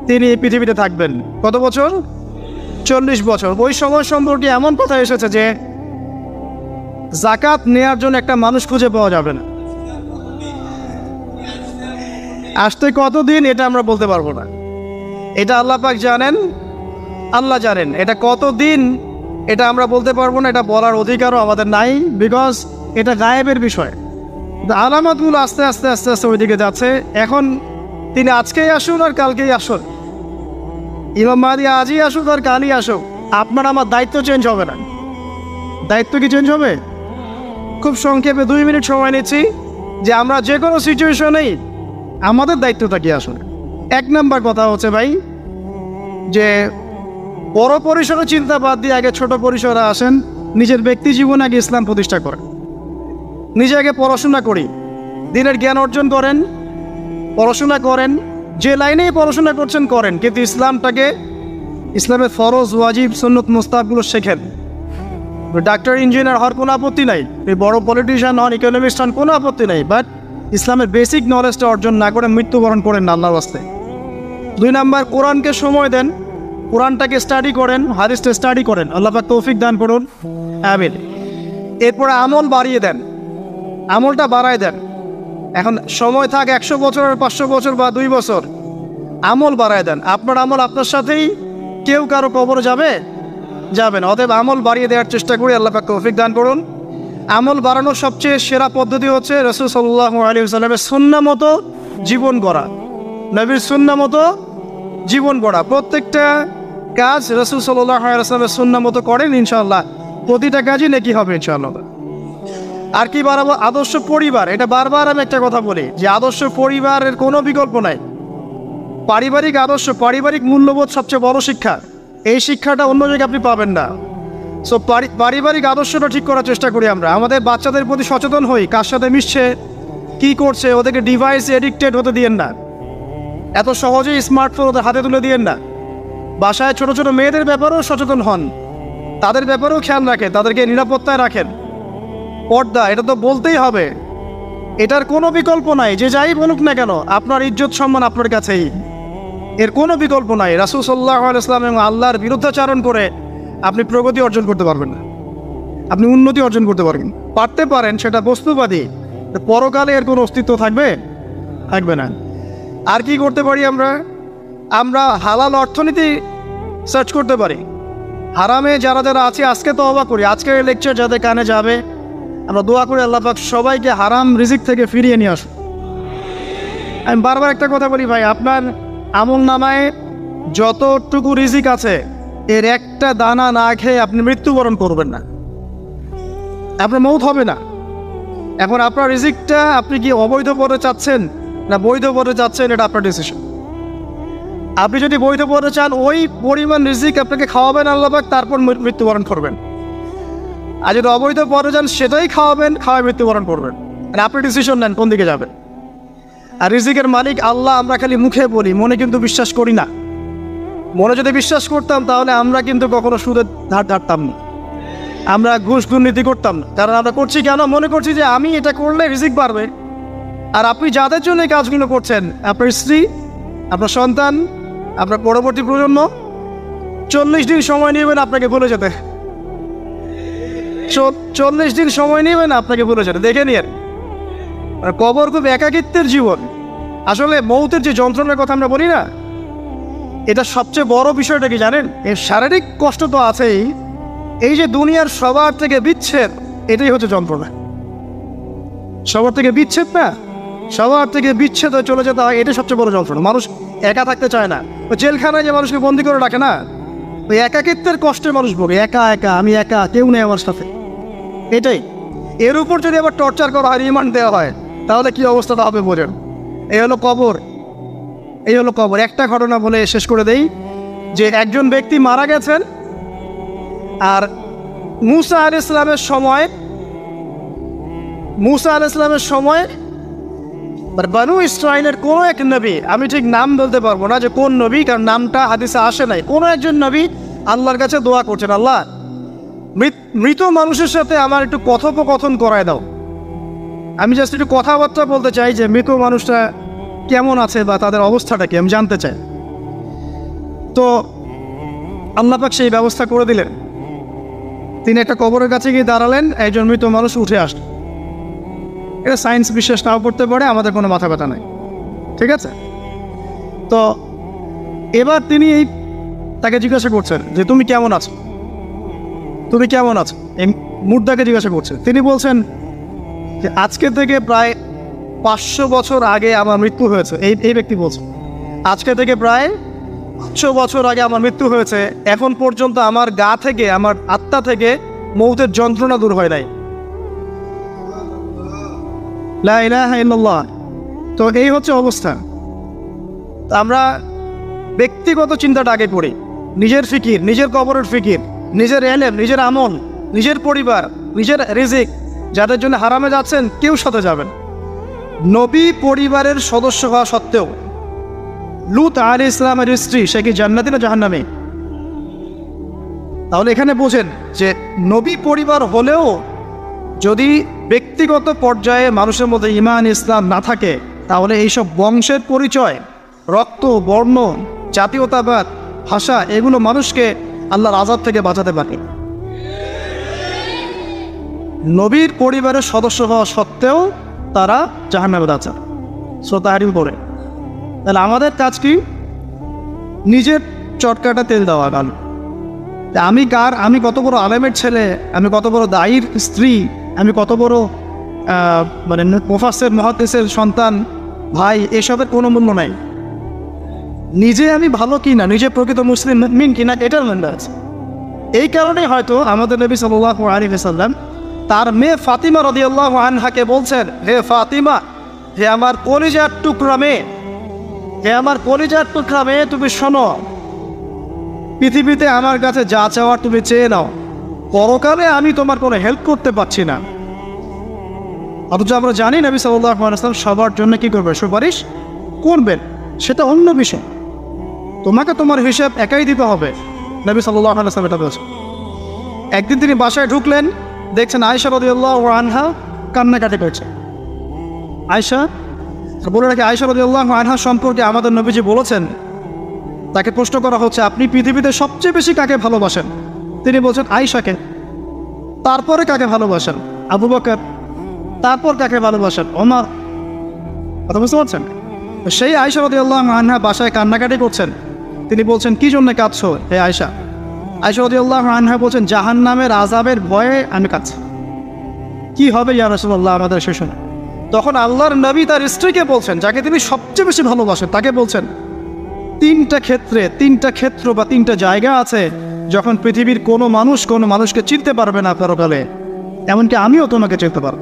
তিনি এই পৃথিবীতে থাকবেন। কত বছর? 40 বছর। ওই সময় সম্পর্কে এমন কথা এসেছে যে জাকাত নেয়ার জন্য একটা মানুষ খুঁজে পাওয়া যাবে না। আসতে কতদিন এটা আমরা বলতে পারবো না, এটা আল্লাহ পাক জানেন, আল্লাহ জানেন। এটা কতদিন এটা আমরা বলতে পারবো না, এটা বলার অধিকারও আমাদের নাই, বিকজ এটা গায়েবের বিষয়। আলামতগুলো আস্তে আস্তে আস্তে আস্তে ওইদিকে যাচ্ছে। এখন তিনি আজকেই আসুন আর কালকেই আসুন, ইমাম মাহদী আজই আসুক আর কালই আসুক, আপনার আমার দায়িত্ব চেঞ্জ হবে না। দায়িত্ব কি চেঞ্জ হবে? খুব সংক্ষেপে 2 মিনিট সময় নিচ্ছি যে আমরা যে কোনো সিচুয়েশনেই আমাদের দায়িত্বটা কি আসলে। 1 নাম্বার কথা হচ্ছে ভাই যে বড় পরিসরে চিন্তা বাদ দিয়ে আগে ছোট পরিসরে আসেন। নিজের ব্যক্তি জীবনে আগে ইসলাম প্রতিষ্ঠা করেন, নিজে আগে পড়াশোনা করি, দিনের জ্ঞান অর্জন করেন, পড়াশোনা করেন, যে লাইনেই পড়াশোনা করছেন করেন, কিন্তু ইসলামটাকে, ইসলামের ফরজ ওয়াজিব সুন্নত মুস্তাহাবগুলো শেখেন। ডাক্তার ইঞ্জিনিয়ার হওয়ার কোনো আপত্তি নাই, বড় পলিটিশিয়ান হন, ইকোনমিস্ট হন, কোনো আপত্তি নাই, বাট ইসলামের বেসিক নলেজটা অর্জন না করে মৃত্যুবরণ করেন না আল্লাহর রাস্তায়। 2 নাম্বার, কোরআনকে সময় দেন, কোরআনটাকে স্টাডি করেন, হাদিসটা স্টাডি করেন, আল্লাহ পাক তৌফিক দান করুন, আমিন। এরপরে আমল বাড়িয়ে দেন, আমলটা বাড়ায় দেন। এখন সময় থাক 100 বছর, 500 বছর বা 2 বছর, আমল বাড়ায় দেন। আপনার আমল আপনার সাথেই, কেউ কারো কবরে যাবে যাবেন। অতএব আমল বাড়িয়ে দেওয়ার চেষ্টা করি, আল্লাহ পাক তৌফিক দান করুন। আমল বাড়ানোর সবচেয়ে সেরা পদ্ধতি হচ্ছে রাসূল সাল্লাল্লাহু আলাইহি ওয়াসাল্লামের সুন্নাহ মতো জীবন গড়া, নবীর সুন্নাহ মতো জীবন গড়া। প্রত্যেকটা কাজ রাসূল সাল্লাল্লাহু আলাইহি ওয়াসাল্লামের সুন্নাহ মতো করেন, ইনশাআল্লাহ প্রতিটা কাজই নেকি হবে ইনশাআল্লাহ। আর কি বাড়াবো? আদর্শ পরিবার। এটা বারবার আমি একটা কথা বলি যে আদর্শ পরিবারের কোনো বিকল্প নাই। পারিবারিক আদর্শ, পারিবারিক মূল্যবোধ সবচেয়ে বড় শিক্ষা। এই শিক্ষাটা অন্য জায়গায় আপনি পাবেন না। সো পারিবারিক আদর্শটা ঠিক করার চেষ্টা করি আমরা। আমাদের বাচ্চাদের প্রতি সচেতন হই, কার সাথে মিশছে, কী করছে, ওদেরকে ডিভাইস এডিক্টেড হতে দিয়েন না, এত সহজেই স্মার্টফোন ওদের হাতে তুলে দিয়েন না। বাসায় ছোট ছোট মেয়েদের ব্যাপারেও সচেতন হন, তাদের ব্যাপারেও খেয়াল রাখেন, তাদেরকে নিরাপত্তায় রাখেন। পর্দা, এটা তো বলতেই হবে, এটার কোনো বিকল্প নাই। যে যাই বলুক না কেন, আপনার ইজ্জত সম্মান আপনার কাছেই, এর কোনো বিকল্প নাই। রাসূল সাল্লাল্লাহু আলাইহি ওয়াসাল্লাম এবং আল্লাহর বিরুদ্ধাচারণ করে আপনি প্রগতি অর্জন করতে পারবেন না, আপনি উন্নতি অর্জন করতে পারবেন। পারতে পারেন, সেটা বস্তুবাদী, পরকালে এর কোনো অস্তিত্ব থাকবে? থাকবে না। আর কি করতে পারি আমরা? আমরা হালাল অর্থনীতি সার্চ করতে পারি। হারামে যারা যারা আছে আজকে তওবা করি, আজকের লেকচার যাদের কানে যাবে, আমরা দোয়া করি আল্লাহ পাক সবাইকে হারাম রিজিক থেকে ফিরিয়ে নিয়ে আসুন। আমি বারবার একটা কথা বলি ভাই, আপনার আমল নামায় যতটুকু রিজিক আছে এর একটা দানা না খেয়ে আপনি মৃত্যুবরণ করবেন না, আপনার মৌত হবে না। এখন আপনার রিজিকটা আপনি কি অবৈধ পথে চাচ্ছেন না বৈধ পথে চাচ্ছেন, এটা আপনার ডিসিশন। আপনি যদি বৈধ পথে চান, ওই পরিমাণ রিজিক আপনাকে খাওয়াবেন আল্লাহ পাক, তারপর মৃত্যুবরণ করবেন। আর যদি অবৈধ পথে যান, সেটাই খাওয়াবেন, খাওয়ায় মৃত্যুবরণ করবেন। আর আপনি ডিসিশন নেন কোন দিকে যাবেন। আর রিজিকের মালিক আল্লাহ আমরা খালি মুখে বলি, মনে কিন্তু বিশ্বাস করি না। মনে যদি বিশ্বাস করতাম তাহলে আমরা কিন্তু কখনো সুদের ধার ধারতাম না, আমরা ঘুষ দুর্নীতি করতাম না। কারণ আমরা করছি কেন? মনে করছি যে আমি এটা করলে রিজিক বাড়বে। আর আপনি যাদের জন্য এই কাজগুলো করছেন, আপনার স্ত্রী, আপনার সন্তান, আপনার পরবর্তী প্রজন্ম, 40 দিন সময় নেবেন আপনাকে ভুলে যেতে। 40 দিন সময় নেবেন আপনাকে ভুলে যেতে। দেখে নিন, কবর খুব একাকিত্বের জীবন। আসলে মৌতের যে যন্ত্রণার কথা আমরা বলি না, এটা সবচেয়ে বড় বিষয়টা কি জানেন? এর শারীরিক কষ্ট তো আছেই, এই যে দুনিয়ার সবার থেকে বিচ্ছেদ, এটাই হচ্ছে যন্ত্রণা। সবার থেকে বিচ্ছেদ না, সবার থেকে বিচ্ছেদ হয়ে চলে যেতে হয়, এটাই সবচেয়ে বড় যন্ত্রণা। মানুষ একা থাকতে চায় না। ওই জেলখানায় যে মানুষকে বন্দি করে রাখে না, ওই একাকিত্বের কষ্টে মানুষ ভোগে। একা একা, আমি একা, কেউ নেই আমার সাথে, এটাই। এর উপর যদি আবার টর্চার করা হয়, রিমান্ড দেওয়া হয়, তাহলে কি অবস্থাটা হবে বোঝেন? এই হলো কবর, এই হলো কবর। একটা ঘটনা বলে শেষ করে দেই যে একজন ব্যক্তি মারা গেছেন, আর মুসা আলাইহিস সালামের সময় বানু ইসরাইলের কোনো এক নবী, আমি ঠিক নাম বলতে পারবো না যে কোন নবী, কারণ নামটা হাদিসে আসে নাই, কোনো একজন নবী আল্লাহর কাছে দোয়া করছেন, আল্লাহ মৃত মানুষের সাথে আমার একটু কথোপকথন করায় দাও, আমি জাস্ট একটু কথাবার্তা বলতে চাই যে মৃত মানুষটা কেমন আছে বা তাদের অবস্থাটা কি আমি জানতে চাই। তো আল্লাহ পাক সেই ব্যবস্থা করে দিলেন। তিনি একটা কবরের কাছে গিয়ে দাঁড়ালেন, একজন মৃত মানুষ উঠে আসলেন। এটা সায়েন্স বিশ্বাস নাও করতে পারে, আমাদের কোনো মাথা ব্যথা নাই, ঠিক আছে। তো এবার তিনি তাকে জিজ্ঞাসা করছেন যে তুমি কেমন আছো, তুমি কেমন আছো, এই মুর্দাকে জিজ্ঞাসা করছেন। তিনি বলছেন যে আজকে থেকে প্রায় 500 বছর আগে আমার মৃত্যু হয়েছে। এই ব্যক্তি বলছে আজকে থেকে প্রায় 500 বছর আগে আমার মৃত্যু হয়েছে, এখন পর্যন্ত আমার গা থেকে, আমার আত্মা থেকে মৌতের যন্ত্রণা দূর হয় নাই। লা ইলাহা ইল্লাল্লাহ। তো এই হচ্ছে অবস্থা। আমরা ব্যক্তিগত চিন্তাটা আগে করি, নিজের ফিকির, নিজের কবরের ফিকির, নিজের এলেম, নিজের আমল, নিজের পরিবার, নিজের রিজিক। যাদের জন্য হারামে যাচ্ছেন কেউ সাথে যাবেন। নবী পরিবারের সদস্য হওয়া সত্ত্বেও লূত আলাইহিস সালামের স্ত্রী, সে কি জান্নাতি না জাহান্নামী? তাহলে এখানে বোঝেন যে নবী পরিবার হলেও যদি ব্যক্তিগত পর্যায়ে মানুষের মধ্যে ঈমান ইসলাম না থাকে, তাহলে এইসব বংশের পরিচয়, রক্ত, বর্ণ, জাতীয়তাবাদ, ভাষা, এগুলো মানুষকে আল্লাহর আযাব থেকে বাঁচাতে পারে। নবীর পরিবারের সদস্য হওয়া সত্ত্বেও তারা জাহান্নামে যাচ্ছে, সূরা তাহরিম পড়ে। তাহলে আমাদের কাজ কি? নিজের চটকাটা তেল দেওয়া। গান আমি কত বড় আলেমের ছেলে, আমি কত বড় দায়ীর স্ত্রী, আমি কত বড় মানে মুফাসসির মুহাদ্দিসের সন্তান, ভাই, এসবের কোনো মূল্য নাই। নিজে আমি ভালো কিনা, নিজে প্রকৃত মুসলিম মুমিন কিনা, এটার মূল্য আছে। এই কারণেই হয়তো আমাদের নবী সাল্লাল্লাহু আলাইহি ওয়াসাল্লাম তার মেয়ে ফাতিমা রাদিয়াল্লাহু আনহাকে বলছেন, হে ফাতিমা, হে আমার কলিজার টুকরা মেয়ে, হে আমার কলিজার টুকরা মেয়ে, তুমি শোনো, পৃথিবীতে আমার কাছে যা চাওয়ার তুমি চেয়ে নাও, পরকালে আমি তোমার কোনো হেল্প করতে পারছি না। অথচ আমরা জানি নবী সাল্লাল্লাহু আলাইহি ওয়াসাল্লাম সবার জন্য কি করবে? সুপারিশ করবেন, সেটা অন্য বিষয়। তোমাকে তোমার হিসাব একাই দিতে হবে, নবী সাল্লাল্লাহু আলাইহি ওয়াসাল্লাম এটা বলেছেন। একদিন তিনি বাসায় ঢুকলেন, দেখছেন আয়েশা রাদিয়াল্লাহু আনহা কান্নাকাটি করছে। আয়েশা বলে রাখে, আয়েশা রাদিয়াল্লাহু আনহা সম্পর্কে আমাদের নবীজি বলেছেন, তাকে প্রশ্ন করা হচ্ছে আপনি পৃথিবীতে সবচেয়ে বেশি কাকে ভালোবাসেন? তিনি বলছেন আয়েশাকে। তারপরে কাকে ভালোবাসেন? আবু বকর। তারপর কাকে ভালোবাসেন? ওমর। কথা বুঝতে পারছেন? সেই আয়েশা রাদিয়াল্লাহু আনহা বাসায় কান্নাকাটি করছেন। তিনি বলছেন কি জন্য কাঁদছো হে আয়েশা? আয়েশা রাদিয়াল্লাহু আনহা বলছেন জাহান্নামের আযাবের ভয়ে আমি কাঁদছি। কি হবে ইয়া রাসূলুল্লাহ আমাদের শেষ সময়? তখন আল্লাহর নবী তার স্ত্রীকে বলছেন, যাকে তিনি সবচেয়ে বেশি ভালোবাসেন, তাকে বলছেন তিনটা ক্ষেত্র বা তিনটা জায়গা আছে যখন পৃথিবীর কোনো মানুষকে চিনতে পারবে না পরকালে, এমনকি আমিও তোমাকে চিনতে পারব।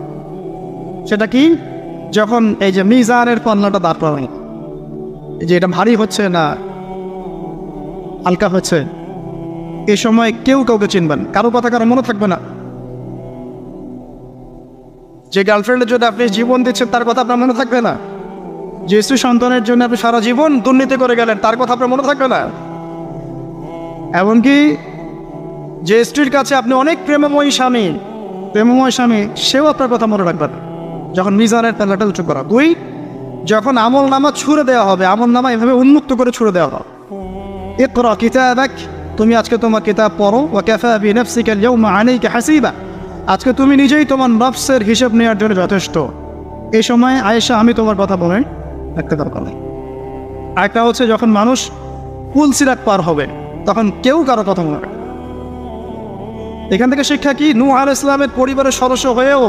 সেটা কি? যখন এই যে মিজানের পাল্লাটা দাঁড় করানো, যে এটা ভারী হচ্ছে না হালকা হচ্ছে, এ সময় কেউ কাউকে চিনবেন, কারো কথা কারো মনে থাকবে না। যে গার্লফ্রেন্ডের জন্য আপনি জীবন দিচ্ছেন তার কথা আপনার মনে থাকবে না। যে স্ত্রী সন্তানের জন্য আপনি সারা জীবন দুর্নীতি করে গেলেন তার কথা আপনার মনে থাকবে না। এমনকি যে স্ত্রীর কাছে আপনি অনেক প্রেমময় স্বামী, সেও আপনার কথা মনে রাখবেন যখন মিজানের পাল্লাটা উঁচু করা। দুই, যখন আমল নামা ছুড়ে দেওয়া হবে, আমল নামা এভাবে উন্মুক্ত করে ছুড়ে দেওয়া হবে, ইকরা কিতাবাক, তুমি আজকে তোমার কিতাব পড়ো, ওয়া কাফা বিনাফসিকা আল-ইয়াওমা আলাইকা হাসিবা, আজকে তুমি নিজেই তোমার নফসের হিসাব নেওয়ার জন্য যথেষ্ট। এই সময় আয়েশা আমি তোমার কথা বলে একটা দরকার নেই। আরেকটা হচ্ছে যখন মানুষ পুল সিরাত পার হবে তখন কেউ কারো কথা মনে রাখে। এখান থেকে শিক্ষা কি? নূহ আলাইহিস সালামের পরিবারের সদস্য হয়েও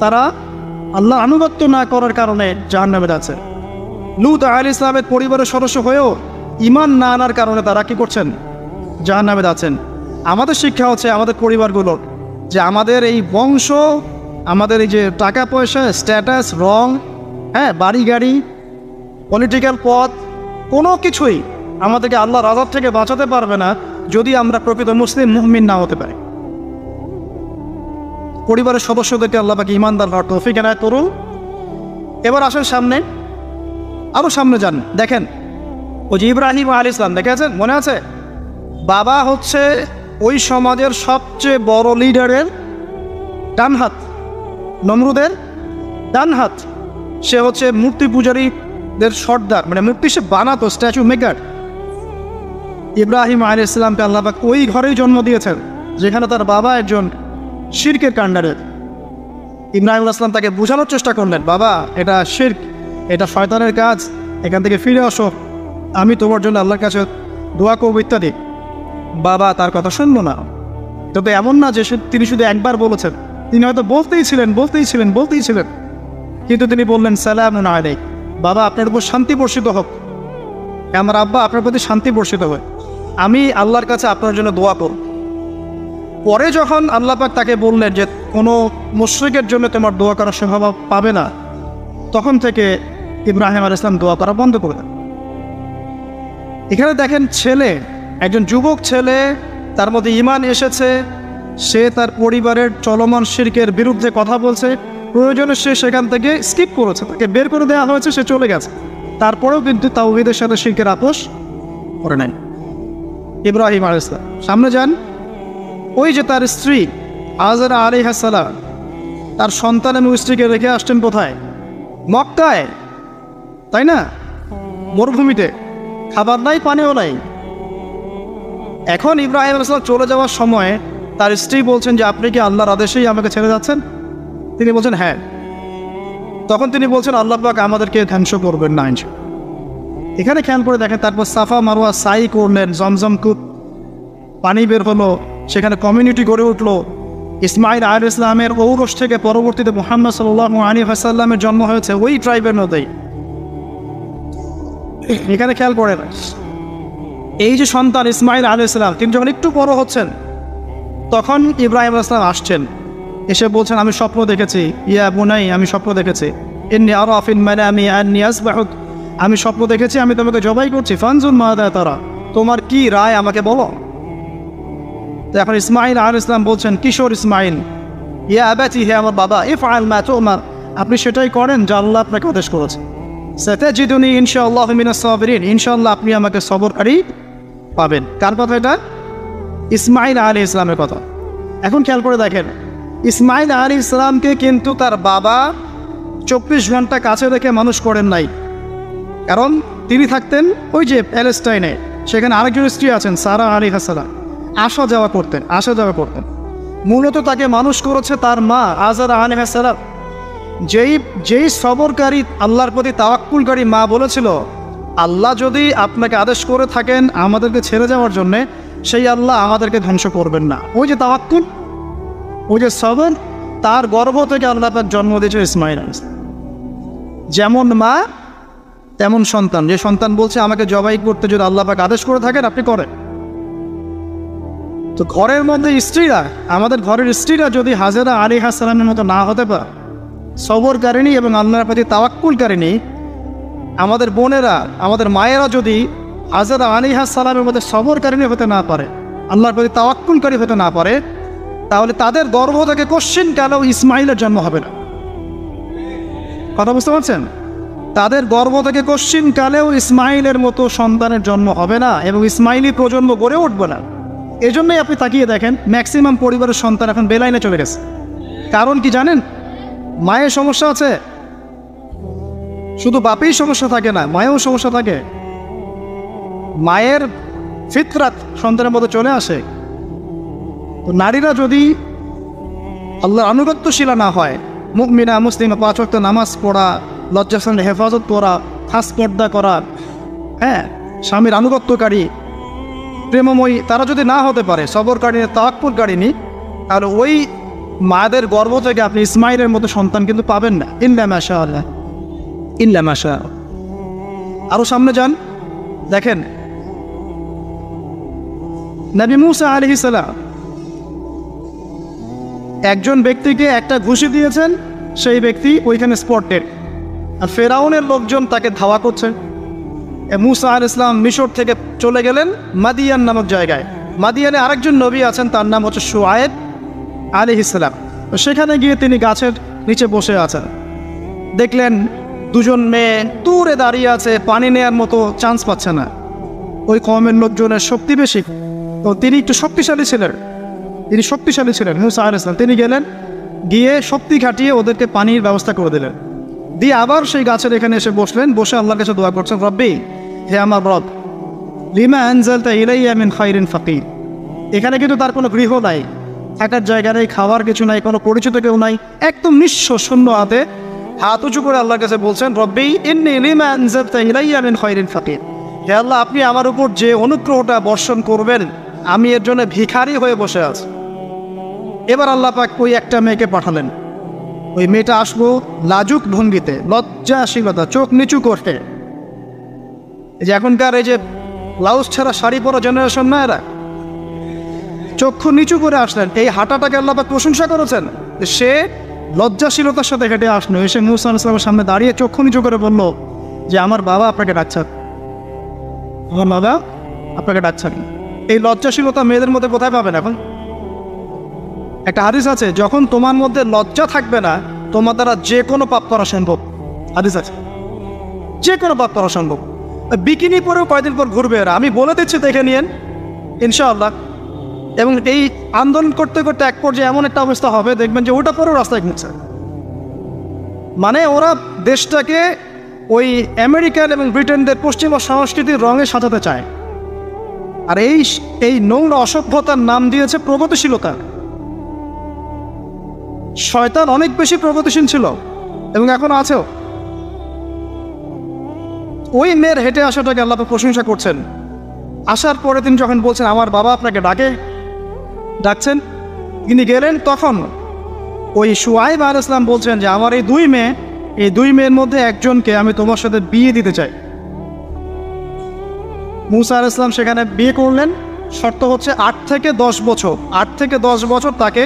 তারা আল্লাহ আনুগত্য না করার কারণে জাহান্নামে যাচ্ছে। লূত আলাইহিস সালামের পরিবারের সদস্য হয়েও ঈমান না আনার কারণে তারা কি করছেন? জাহান্নামে যাচ্ছেন। আমাদের শিক্ষা হচ্ছে আমাদের পরিবারগুলোর যে আমাদের এই বংশ, আমাদের এই যে টাকা পয়সা, স্ট্যাটাস, রং, হ্যাঁ, বাড়ি গাড়ি, পলিটিক্যাল পথ, কোনো কিছুই আমাদেরকে আল্লাহর আযাব থেকে বাঁচাতে পারবে না যদি আমরা প্রকৃত মুসলিম মুমিন না হতে পারি। পরিবারের সদস্যদেরকে আল্লাহ পাক ঈমানদার হওয়ার তৌফিক এনায়েত করুন। এবার আসেন সামনে, আরও সামনে যান। দেখেন ওই যে ইব্রাহিম আলাইহিস সালাম দেখেছেন, মনে আছে? বাবা হচ্ছে ওই সমাজের সবচেয়ে বড় লিডারের ডান হাত, নমরুদের ডান হাত। সে হচ্ছে মূর্তি পূজারীদের সর্দার, মানে মূর্তি সে বানাতো, স্ট্যাচু মেকার। ইব্রাহিম আলাইহিস সালামকে আল্লাহ পাক ওই ঘরেই জন্ম দিয়েছেন যেখানে তার বাবা একজন শিরকের কাণ্ডারের। ইব্রাহিম আলাইহিস সালাম তাকে বোঝানোর চেষ্টা করলেন, বাবা এটা শিরক, এটা শয়তানের কাজ, এখান থেকে ফিরে আসো, আমি তোমার জন্য আল্লাহর কাছে দোয়া করব ইত্যাদি। বাবা তার কথা শুনল না। তবে এমন না যে তিনি শুধু একবার বলেছেন, তিনি হয়তো বলতেই ছিলেন, কিন্তু তিনি বললেন সালামুন আলাইক, বাবা আপনার উপর শান্তি বর্ষিত হোক, আমার আব্বা আপনার প্রতি শান্তি বর্ষিত হয়, আমি আল্লাহর কাছে আপনার জন্য দোয়া করব। পরে যখন আল্লাহ পাক তাকে বললেন যে কোনো মুশরিকের জন্য তোমার দোয়া করার স্বভাব পাবে না, তখন থেকে ইব্রাহিম আলাইহিস সালাম দোয়া করা বন্ধ করে দেন। এখানে দেখেন ছেলে, একজন যুবক ছেলে, তার মধ্যে ঈমান এসেছে, সে তার পরিবারের চলমান শিরকের বিরুদ্ধে কথা বলছে, প্রয়োজনে সে সেখান থেকে স্কিপ করেছে, তাকে বের করে দেওয়া হয়েছে, সে চলে গেছে, তারপরেও কিন্তু তাওহীদের সাথে শিরকের আপোষ করে নাই ইব্রাহিম আলাইহিস সালাম। সামনে যান, ওই যে তার স্ত্রী হাজেরা আলাইহিস সালাম তার সন্তান এবং স্ত্রীকে রেখে আসছেন কোথায়? মক্কায়, তাই না? মরুভূমিতে, খাবার নাই, পানিও নাই। এখন ইব্রাহিম আলাইহিস সালাম চলে যাওয়ার সময় তার স্ত্রী বলছেন যে আপনি কি আল্লাহর আদেশেই আমাকে ছেড়ে যাচ্ছেন? তিনি বলছেন হ্যাঁ। তখন তিনি বলছেন আল্লাহ পাক আমাদেরকে ধ্বংস করবেন না। এখানে খেয়াল করে দেখেন, তারপর সাফা মারওয়া সাই করলেন, জমজম কূপ পানি বের হলো, সেখানে কমিউনিটি গড়ে উঠলো। ইসমাইল আলাইহিস সালামের ঔরস থেকে পরবর্তীতে মুহাম্মদ সাল্লাল্লাহু আলাইহি ওয়াসাল্লামের জন্ম হয়েছে ওই ট্রাইবের মধ্যেই। এখানে খেয়াল করেন, এই যে সন্তান ইসমাইল আলাইহিস সালাম, তিনি যখন একটু বড় হচ্ছেন তখন ইব্রাহিম আলাইহিস সালাম আসছেন, এসে বলছেন আমি স্বপ্ন দেখেছি, ইয়া বুনাই আমি স্বপ্ন দেখেছি, ইন্নী আরা ফিল মানামি আন্নী আসবাহুক, আমি স্বপ্ন দেখেছি আমি তোমাকে জবাই করছি, ফানজুর মাদা তারা, তোমার কি রায় আমাকে বলো। তো এখন ইসমাইল আলাইহিস সালাম বলছেন, কিশোর ইসমাইল, ইয়া আবাতি, হে আমার বাবা, ইফআল মা তুমার, আপনি সেটাই করেন যা আল্লাহ আপনাকে আদেশ করেছে। সাতাজিদুনি ইনশাআল্লাহু মিনাস সাবিরিন, ইনশাআল্লাহ আপনি আমাকে সবরকারী পাবেন। কার কথা এটা? ইসমাইল আলাইহিস সালামের কথা। এখন খেয়াল করে দেখেন, ইসমাইল আলাইহিস সালামকে কিন্তু তার বাবা 24 ঘন্টা কাছে রেখে মানুষ করেন নাই, কারণ তিনি থাকতেন ওই যে প্যালেস্টাইনে, সেখানে আরেকজন স্ত্রী আছেন সারা আলাইহিস সালাম, আসা যাওয়া করতেন। মূলত তাকে মানুষ করেছে তার মা হাজেরা আলাইহিস সালাম। যেই সবরকারী, আল্লাহর প্রতি তাওয়াক্কুলকারী মা বলেছিল, আল্লাহ যদি আপনাকে আদেশ করে থাকেন আমাদেরকে ছেড়ে যাওয়ার জন্যে, সেই আল্লাহ আমাদেরকে ধ্বংস করবেন না। ওই যে তাওয়াক্কুল, ওই যে সবর, তার গর্ভ থেকে আল্লাহ পাক জন্ম দিয়েছে ইসমাইল আলাইহিস সালাম। যেমন মা তেমন সন্তান, যে সন্তান বলছে আমাকে জবাই করতে যদি আল্লাহ পাক আদেশ করে থাকেন আপনি করেন। তো ঘরের মধ্যে স্ত্রীরা, আমাদের ঘরের স্ত্রীরা যদি হাজেরা আলাইহিস সালামের মতো না হতে পারে, সবরকারিণী এবং আল্লাহর প্রতি তাওয়াক্কুলকারিণী, আমাদের বোনেরা, আমাদের মায়েরা যদি হাজেরা আলাইহিস সালামের মধ্যে সবরকারিণী হতে না পারে, আল্লাহর প্রতি তাওয়াক্কুলকারী হতে না পারে, তাহলে তাদের গর্ভ থেকে কোশ্চিন কালেও ইসমাইলের জন্ম হবে না। কথা বুঝতে পারছেন? তাদের গর্ভ থেকে কোশ্চিন কালেও ইসমাইলের মতো সন্তানের জন্ম হবে না এবং ইসমাইলি প্রজন্ম গড়ে উঠবে না। এজন্যই আপনি তাকিয়ে দেখেন, ম্যাক্সিমাম পরিবারের সন্তান এখন বেলাইনে চলে গেছে। কারণ কি জানেন? মায়ের সমস্যা আছে, শুধু বাপেই সমস্যা থাকে না, মায়েও সমস্যা থাকে। মায়ের ফিতরাত সন্তানের মধ্যে চলে আসে। তো নারীরা যদি আল্লাহর আনুগত্যশীলা না হয়, মুমিনা মুসলিমা, 5 ওয়াক্ত নামাজ পড়া, লজ্জাস্থানের হেফাজত করা, খাস পর্দা করা, হ্যাঁ, স্বামীর আনুগত্যকারী, প্রেমময়ী, তারা যদি না হতে পারে, সবরকারিণী, তাওয়াক্কুলকারিণী, তাহলে ওই মায়েদের গর্ভ থেকে আপনি ইসমাইলের মতো সন্তান কিন্তু পাবেন না। ইল্লা মাশাআল্লাহ, ইল্লা মাশাআল্লাহ। আরও সামনে যান, দেখেন নবী মুসা আলাইহিস সালাম একজন ব্যক্তিকে একটা ঘুষি দিয়েছেন, সেই ব্যক্তি ওইখানে স্পটেড, আর ফেরাউনের লোকজন তাকে ধাওয়া করছে। মুসা আলাইহিস সালাম মিশর থেকে চলে গেলেন মাদিয়ান নামক জায়গায়। মাদিয়ানে আরেকজন নবী আছেন, তার নাম হচ্ছে শুআয়ব আলাইহিস সালাম। সেখানে গিয়ে তিনি গাছের নিচে বসে আছেন। দেখলেন দুজন মেয়ে দূরে দাঁড়িয়ে আছে, পানি নেওয়ার মতো চান্স পাচ্ছে না। ওই কওমের লোকজনের শক্তি বেশি, তো তিনি একটু শক্তিশালী ছিলেন মুসা আলাইহিস সালাম। তিনি গেলেন, গিয়ে শক্তি খাটিয়ে ওদেরকে পানির ব্যবস্থা করে দিলেন। দিয়ে আবার সেই গাছের এখানে এসে বসলেন, বসে আল্লাহর কাছে দোয়া করছেন, রব্বি, হে আমার রব, লিমা আনজালতা ইলাইয়া মিন খাইরিন ফাকির। এখানে কিন্তু তার কোনো গৃহ নাই, থাকার জায়গা নেই, খাওয়ার কিছু নাই, কোনো পরিচিত কেউ নাই, একদম নিঃস্ব শূন্য হাতে হাত উঁচু করে আল্লাহর কাছে বলছেন, রব্বি ইন্নী লিমা আনজালতা ইলাইয়া মিন খাইরিন ফাকির। হে আল্লাহ, আপনি আমার উপর যে অনুগ্রহটা বর্ষণ করবেন, আমি এর জন্য ভিখারি হয়ে বসে আছি। এবার আল্লাহ পাক ওই একটা মেয়েকে পাঠালেন। ওই মেয়েটা আসবো লাজুক ভঙ্গিতে, লজ্জাশীলতা, চোখ নিচু করতে। এই যে এখনকার এই যে ব্লাউজ ছাড়া শাড়ি পরা জেনারেশন না, এরা চক্ষু নিচু করে আসলেন। এই হাঁটাটাকে আল্লাহ পাক প্রশংসা করেছেন। সে লজ্জাশীলতার সাথে হেঁটে আসলো, এসে মুসা আলাইহিস সালামের সামনে দাঁড়িয়ে চক্ষু নিচু করে বলল যে আমার বাবা আপনাকে ডাকছেন, আমার বাবা আপনাকে ডাকছেন। এই লজ্জাশীলতা মেয়েদের মধ্যে কোথায় পাবেন এখন? একটা হাদিস আছে, যখন তোমার মধ্যে লজ্জা থাকবে না, তোমার দ্বারা যে কোনো পাপ করা সম্ভব। হাদিস আছে, যে কোনো পাপ করা সম্ভব। বিকিনি পরেও কয়দিন পর ঘুরবে এরা, আমি বলে দিচ্ছি, দেখে নিয়েন ইনশাআল্লাহ। এবং এই আন্দোলন করতে করতে এক পর্যায়ে এমন একটা অবস্থা হবে, দেখবেন যে ওটা পরেও রাস্তায় ঘুরছে। মানে ওরা দেশটাকে ওই আমেরিকান এবং ব্রিটেনদের পশ্চিমা সংস্কৃতির রঙে সাজাতে চায়। আর এই নোংরা অসভ্যতার নাম দিয়েছে প্রগতিশীলতা। শয়তান অনেক বেশি প্রগতিশীল ছিল এবং এখন আছেও। ওই মেয়ের হেঁটে আসাটাকে আল্লাহ প্রশংসা করছেন। আসার পরে তিনি যখন বলছেন আমার বাবা আপনাকে ডাকছেন, তিনি গেলেন, তখন ওই শুআয়ব আলাইহিস সালাম বলছেন যে আমার এই দুই মেয়ের মধ্যে একজনকে আমি তোমার সাথে বিয়ে দিতে চাই। মুসা আলাইহিস সালাম সেখানে বিয়ে করলেন। শর্ত হচ্ছে 8 থেকে 10 বছর তাকে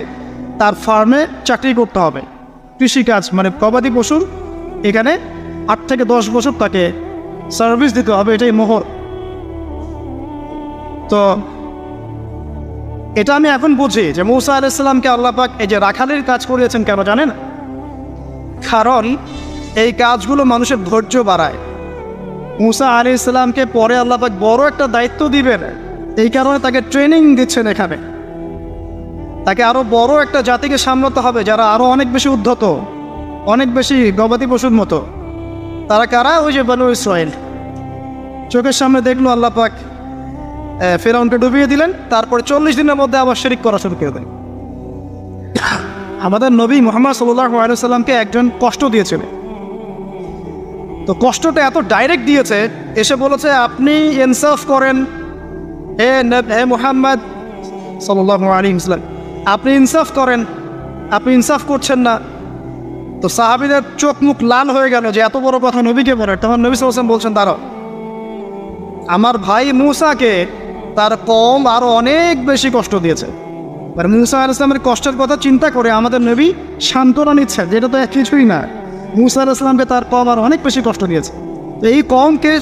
তার ফার্মে চাকরি করতে হবে, কৃষিকাজ মানে গবাদি পশুর, এখানে 8 থেকে 10 বছর তাকে সার্ভিস দিতে হবে, এটাই মোহর। তো এটা আমি এখন বুঝি যে মুসা আলাইহিস সালামকে আল্লাহ পাক এই যে রাখালের কাজ করিয়েছেন কেন জানেন? কারণ এই কাজগুলো মানুষের ধৈর্য বাড়ায়। মুসা আলাইহিস সালামকে পরে আল্লাহ পাক বড় একটা দায়িত্ব দিবেন, এই কারণে তাকে ট্রেনিং দিচ্ছেন এখানে। তাকে আরও বড় একটা জাতিকে সামলাতে হবে, যারা আরও অনেক বেশি উদ্ধত, অনেক বেশি গবাদি পশুর মতো। তারা কারা? ওই যে বনু ইসরাইল। চোখের সামনে দেখলো আল্লাহ পাক ফেরাউনকে ডুবিয়ে দিলেন, তারপরে 40 দিনের মধ্যে আবার শিরক করা শুরু করে দেন। আমাদের নবী মুহাম্মদ সাল্লাল্লাহু আলাইহি সাল্লামকে একজন কষ্ট দিয়েছিল। তো কষ্টটা এত ডাইরেক্ট দিয়েছে, এসে বলেছে আপনি ইনসাফ করেন, হে মুহাম্মদ সাল্লাল্লাহু আলাইহি ওয়াসাল্লাম, আপনি ইনসাফ করেন, আপনি ইনসাফ করছেন না। তো সাহাবীদের চোখ মুখ লাল হয়ে গেল যে এত বড় কথা নবীকে বলে। তখন নবী সাল্লাল্লাহু আলাইহি ওয়াসাল্লাম বলছেন, দাঁড়াও, আমার ভাই মুসাকে তার কওম আরও অনেক বেশি কষ্ট দিয়েছে। মানে মুসা আলাইহিস সালামের কষ্টের কথা চিন্তা করে আমাদের নবী সান্ত্বনা নিচ্ছেন, যেটা তো কিছুই না। মুসা আলাইহিস সালামকে তার কওম আরও অনেক বেশি কষ্ট দিয়েছে। তো এই কওমকে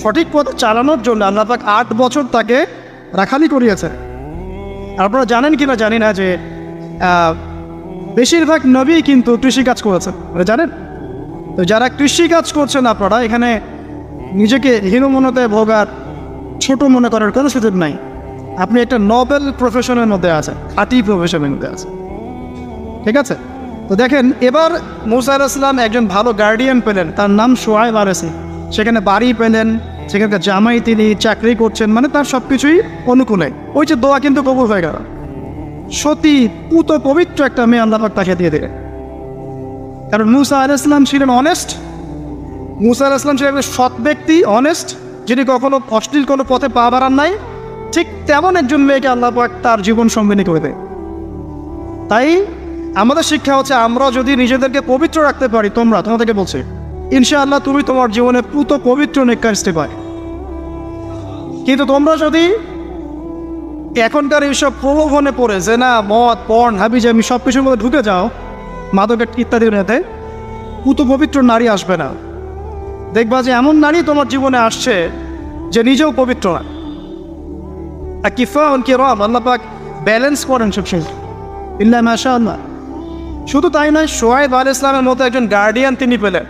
সঠিক পথে চালানোর জন্য আল্লাহ পাক 8 বছর তাকে রাখালি করিয়েছে। আপনারা জানেন কিনা জানি না যে বেশিরভাগ নবী কিন্তু কৃষিকাজ করেছেন, জানেন? তো যারা কৃষিকাজ করছেন আপনারা এখানে নিজেকে হীনমন্যতায় ভোগার, ছোট মনে করার কোনো সুযোগ নাই। আপনি একটা নোবেল প্রফেশনের মধ্যে আছেন, খাঁটি প্রফেশনের মধ্যে আছেন, ঠিক আছে? তো দেখেন, এবার মুসা আলাইহিস সালাম একজন ভালো গার্ডিয়ান পেলেন, তার নাম শুআয়ব আলাইহিস সালাম। সেখানে বাড়ি পেলেন, সেখানকার জামাই, তিনি চাকরি করছেন, মানে তার সব কিছুই অনুকূলে। ওই যে দোয়া কিন্তু কবুল হয়ে গেল। সতী পুত পবিত্র একটা মেয়ে আল্লাহ পাক তাকে দিয়ে দিলেন। কারণ মুসা আলাইহিস সালাম ছিলেন অনেস্ট, মুসা আলাইহিস সালাম ছিলেন একজন সৎ ব্যক্তি, অনেস্ট, যিনি কখনো অশ্লীল কোনো পথে পা বাড়ান নাই। ঠিক তেমন একজন মেয়েকে আল্লাহ পাক তার জীবন সঙ্গিনী করে দেয়। তাই আমাদের শিক্ষা হচ্ছে, আমরা যদি নিজেদেরকে পবিত্র রাখতে পারি, তোমাদেরকে বলছে ইনশাআল্লাহ তুমি তোমার জীবনে পুত পবিত্র নেককার স্ত্রী পায়। কিন্তু তোমরা যদি এখনকার এইসব প্রলোভনে পড়ে জেনা, মদ, পর্ন, হাবিজাবি সব কিছুর মধ্যে ঢুকে যাও, মাদক ইত্যাদির মেতে, পুত পবিত্র নারী আসবে না। দেখবা যে এমন নারী তোমার জীবনে আসছে যে নিজেও পবিত্র না। আর কিফাউন কিরাম, আল্লাহ পাক ব্যালেন্স করেন সবসময়, ইল্লা মাশাআল্লাহ। শুধু তাই নয়, শোয়েব আলাইহিস সালামের মতো একজন গার্ডিয়ান তিনি পেলেন,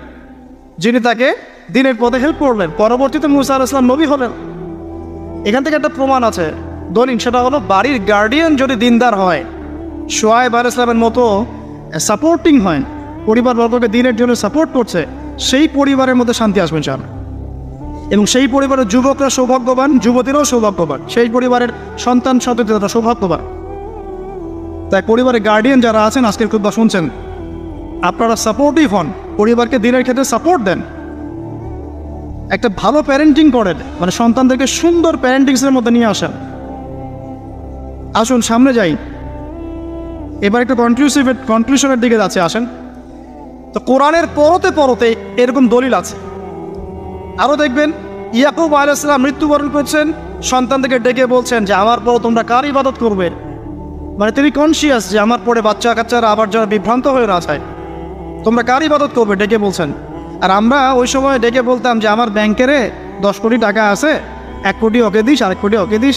যিনি তাকে দিনের পথে হেল্প করলেন। পরবর্তীতে মুসা আলাইহিস সালাম নবী হলেন। এখান থেকে একটা প্রমাণ আছে দলিল, সেটা হলো বাড়ির গার্ডিয়ান যদি দিনদার হয়, শোয়েব আলাইহিস সালামের মতো সাপোর্টিং হয়, পরিবারবর্গকে দিনের জন্য সাপোর্ট করছে, সেই পরিবারের মধ্যে শান্তি আসবে ইনশাআল্লাহ। এবং সেই পরিবারের যুবকরা সৌভাগ্যবান, যুবতীরাও সৌভাগ্যবান, সেই পরিবারের সন্তান সন্ততিরা সৌভাগ্যবান। তাই পরিবারের গার্ডিয়ান যারা আছেন, আজকের খুতবা শুনছেন, আপনারা সাপোর্টিভ হন, পরিবারকে দিনের ক্ষেত্রে সাপোর্ট দেন, একটা ভালো প্যারেন্টিং করেন, মানে সন্তানদেরকে সুন্দর প্যারেন্টিংসের মধ্যে নিয়ে আসেন। আসুন সামনে যাই, এবার একটা কনক্লুশনের দিকে যাচ্ছে, আসেন। তো কোরআনের পরতে পরতে এরকম দলিল আছে। আরও দেখবেন ইয়াকুব আলাইহিস সালাম মৃত্যুবরণ করছেন, সন্তানদেরকে ডেকে বলছেন যে আমার পর তোমরা কার ইবাদত করবে। মানে তিনি কনসিয়াস যে আমার পরে বাচ্চা কাচ্চারা আবার যারা বিভ্রান্ত হয়ে না যায়, তোমরা কার ইবাদত করবে ডেকে বলছেন। আর আমরা ওই সময় ডেকে বলতাম যে আমার ব্যাংকেরে 10 কোটি টাকা আছে, 1 কোটি ওকে দিস, 1 কোটি ওকে দিস,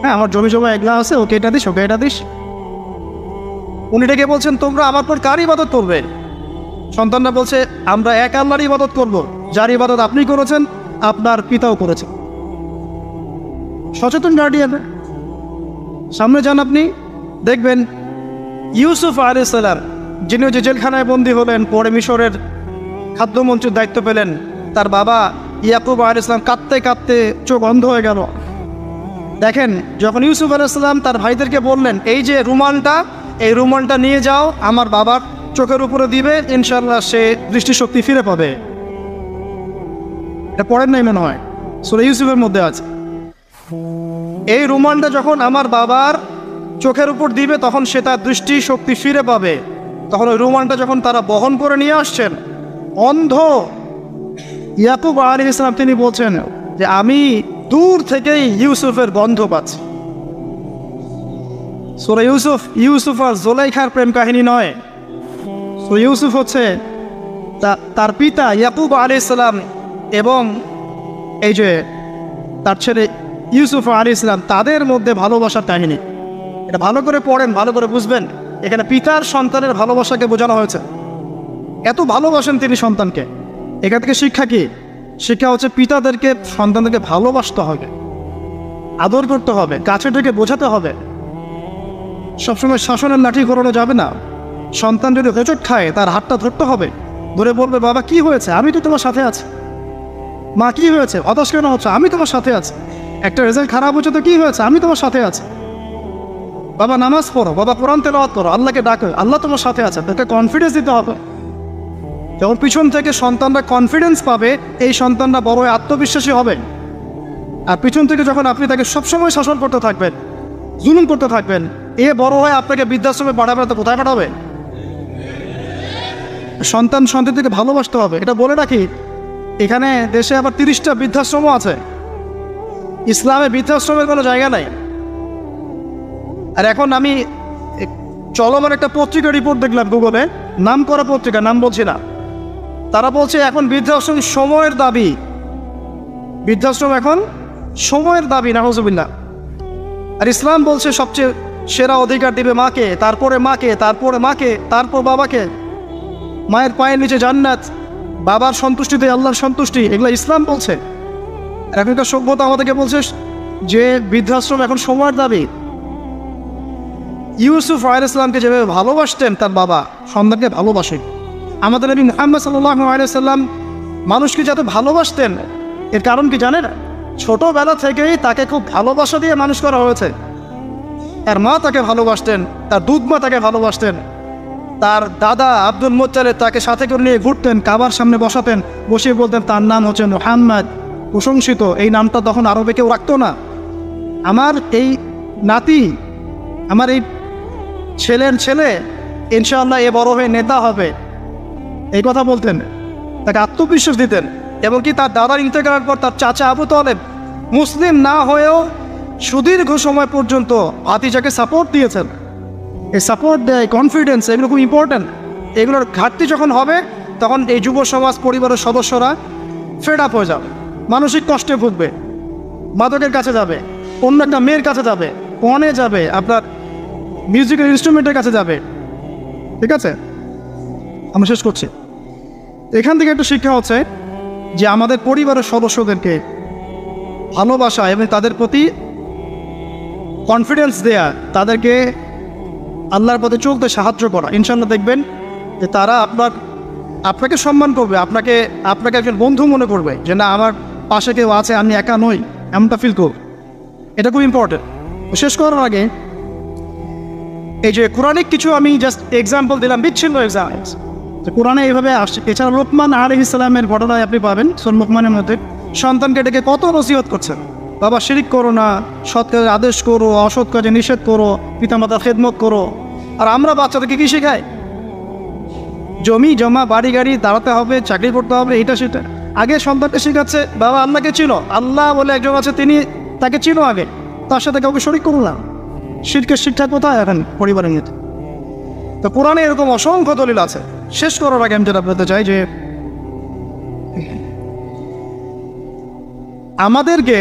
হ্যাঁ আমার জমি জমা এগুলা আছে, ওকে এটা দিস, ওকে এটা দিস। উনি ডেকে বলছেন তোমরা আমার পর কার ইবাদত করবে। সন্তানরা বলছে আমরা এক আল্লাহর ইবাদত করব, যার ইবাদত আপনি করেছেন, আপনার পিতাও করেছেন। সচেতন গার্ডিয়ান। সামনে যান, আপনি দেখবেন ইউসুফ আলাইহিস সালাম, যিনি যে জেলখানায় বন্দী হলেন, পরে মিশরের খাদ্যমন্ত্রীর দায়িত্ব পেলেন, তার বাবা ইয়াকুব আলাইহিস সালাম কাঁদতে কাঁদতে চোখ অন্ধ হয়ে গেল। দেখেন যখন ইউসুফ আলাইহিস সালাম তার ভাইদেরকে বললেন এই যে রুমালটা, এই রুমালটা নিয়ে যাও আমার বাবার চোখের উপরে দিবে, ইনশাআল্লাহ সে দৃষ্টিশক্তি ফিরে পাবে। এটা পড়েন নাই মনে হয়, সূরা ইউসুফের মধ্যে আছে। এই রুমালটা যখন আমার বাবার চোখের উপর দিবে তখন সে তার দৃষ্টিশক্তি ফিরে পাবে। তখন ওই রুমালটা যখন তারা বহন করে নিয়ে আসছেন, অন্ধ ইয়াকুব আলাইহিস সালাম তিনি বলছেন যে আমি দূর থেকেই ইউসুফের গন্ধ পাচ্ছি। সূরা ইউসুফ আর জুলাইখার প্রেম কাহিনী নয়। সো ইউসুফ হচ্ছে তার পিতা ইয়াকুব আলাইহিস সালাম এবং এই যে তার ছেলে ইউসুফ আলাইহিস সালাম, তাদের মধ্যে ভালোবাসার কাহিনী। এটা ভালো করে পড়েন, ভালো করে বুঝবেন। এখানে পিতার সন্তানের ভালোবাসাকে বোঝানো হয়েছে। এত ভালোবাসেন তিনি সন্তানকে। এখান থেকে শিক্ষা কি? শিক্ষা হচ্ছে পিতাদেরকে সন্তানদেরকে ভালোবাসতে হবে, আদর করতে হবে, কাছে থেকে বোঝাতে হবে। সবসময় শাসনের লাঠি ঘোরানো যাবে না। সন্তান যদি হোঁচট খায় তার হাতটা ধরতে হবে, ধরে বলবে বাবা কি হয়েছে, আমি তো তোমার সাথে আছি। মা কি হয়েছে, হতাশ কেন হচ্ছে, আমি তোমার সাথে আছি। একটা রেজাল্ট খারাপ হচ্ছে তো কি হয়েছে, আমি তোমার সাথে আছি। বাবা নামাজ পড়ো, বাবা কোরআন তেলাওয়াত করো, আল্লাহকে ডাকো, আল্লাহ তোমার সাথে আছে। তাকে কনফিডেন্স দিতে হবে। যখন পিছন থেকে সন্তানরা কনফিডেন্স পাবে, এই সন্তানরা বড় আত্মবিশ্বাসী হবে। আর পিছন থেকে যখন আপনি তাকে সবসময় শাসন করতে থাকবেন, জুলুম করতে থাকবেন, এ বড় হয়ে আপনাকে বৃদ্ধাশ্রমে পাঠাবে, তো কোথায় পাঠাবে? সন্তানদেরকে ভালোবাসতে হবে। এটা বলে রাখি, এখানে দেশে আবার 30টা বৃদ্ধাশ্রমও আছে। ইসলামে বৃদ্ধাশ্রমের কোনো জায়গা নাই। আর এখন আমি চলমান একটা পত্রিকা রিপোর্ট দেখলাম গুগলে, নাম করা পত্রিকা, নাম বলছি না। তারা বলছে এখন বৃদ্ধাশ্রম সময়ের দাবি। বৃদ্ধাশ্রম এখন সময়ের দাবি, নাউজুবিল্লাহ। আর ইসলাম বলছে সবচেয়ে সেরা অধিকার দিবে মাকে, তারপরে মাকে, তারপরে মাকে, তারপর বাবাকে। মায়ের পায়ের নিচে জান্নাত, বাবার সন্তুষ্টিতে আল্লাহর সন্তুষ্টি, এগুলো ইসলাম বলছে। আর এখনকার সভ্যতা আমাদেরকে বলছে যে বৃদ্ধাশ্রম এখন সময়ের দাবি। ইউসুফ আলাইহিস সালামকে যেভাবে ভালোবাসতেন তার বাবা, সন্তানকে ভালোবাসেন। আমাদের নবী মুহাম্মদ সাল্লাল্লাহু আলাইহি সাল্লাম মানুষকে যত ভালোবাসতেন, এর কারণ কি জানেন? ছোটবেলা থেকেই তাকে খুব ভালোবাসা দিয়ে মানুষ করা হয়েছে। তার মা তাকে ভালোবাসতেন, তার দুধ মা তাকে ভালোবাসতেন। তার দাদা আব্দুল মুত্তালিব তাকে সাথে করে নিয়ে ঘুরতেন, কাবার সামনে বসাতেন, বসিয়ে বলতেন তার নাম হচ্ছে মুহাম্মদ, প্রশংসিত। এই নামটা তখন আরবে কেউ রাখতো না। আমার এই নাতি, আমার এই ছেলের ছেলে ইনশাআল্লাহ এ বড় হয়ে নেতা হবে, এই কথা বলতেন। তাকে আত্মবিশ্বাস দিতেন। এবং কি তার দাদার ইন্তেকালের পর তার চাচা আবু তালেব মুসলিম না হয়েও সুদীর্ঘ সময় পর্যন্ত ভাতিজাকে সাপোর্ট দিয়েছেন। এই সাপোর্ট দেয়, কনফিডেন্স, এগুলো খুব ইম্পর্ট্যান্ট। এগুলোর ঘাটতি যখন হবে তখন এই যুব সমাজ, পরিবারের সদস্যরা ফেড আপ হয়ে যাবে, মানসিক কষ্টে ভুগবে, মাদকের কাছে যাবে, অন্য একটা মেয়ের কাছে যাবে, পণে যাবে, আপনার মিউজিক্যাল ইনস্ট্রুমেন্টের কাছে যাবে। ঠিক আছে, আমি শেষ করছি। এখান থেকে একটা শিক্ষা হচ্ছে যে আমাদের পরিবারের সদস্যদেরকে ভালোবাসা এবং তাদের প্রতি কনফিডেন্স দেয়া, তাদেরকে আল্লাহর পথে চলতে সাহায্য করা। ইনশাআল্লাহ দেখবেন যে তারা আপনাকে সম্মান করবে, আপনাকে একজন বন্ধু মনে করবে, যে না আমার পাশে কেউ আছে, আমি একা নই, এমনটা ফিল করব। এটা খুব ইম্পর্টেন্ট। শেষ করার আগে এই যে কোরআনিক কিছু আমি জাস্ট এক্সাম্পল দিলাম, বিচ্ছিন্ন এক্সাম্পল যে কোরআনে এইভাবে আসছে। এছাড়া লোকমান আলাইহিস সালামের ঘটনায় আপনি পাবেন, সূরা লোকমানের মধ্যে সন্তানকে ডেকে কত নসিহত করছেন, বাবা শিরিক করো না, সৎ কাজে আদেশ করো, অসৎ কাজে নিষেধ করো, পিতামাতার খেদমত করো। আর আমরা বাচ্চাদেরকে কী শেখাই? জমি জমা, বাড়ি গাড়ি, দাঁড়াতে হবে, চাকরি করতে হবে, এটা সেটা। আগে সন্তানকে শেখাচ্ছে বাবা আল্লাহকে চিনো, আল্লাহ বলে একজন আছে, তাকে চিনো আগে, তার সাথে কাউকে শরিক করো না। শিরকের শিক্ষা কোথায় এখন পরিবারের নিয়ে? তো কোরআনে এরকম অসংখ্য দলিল আছে। শেষ করার আগে আমি যেটা বলতে চাই যে আমাদেরকে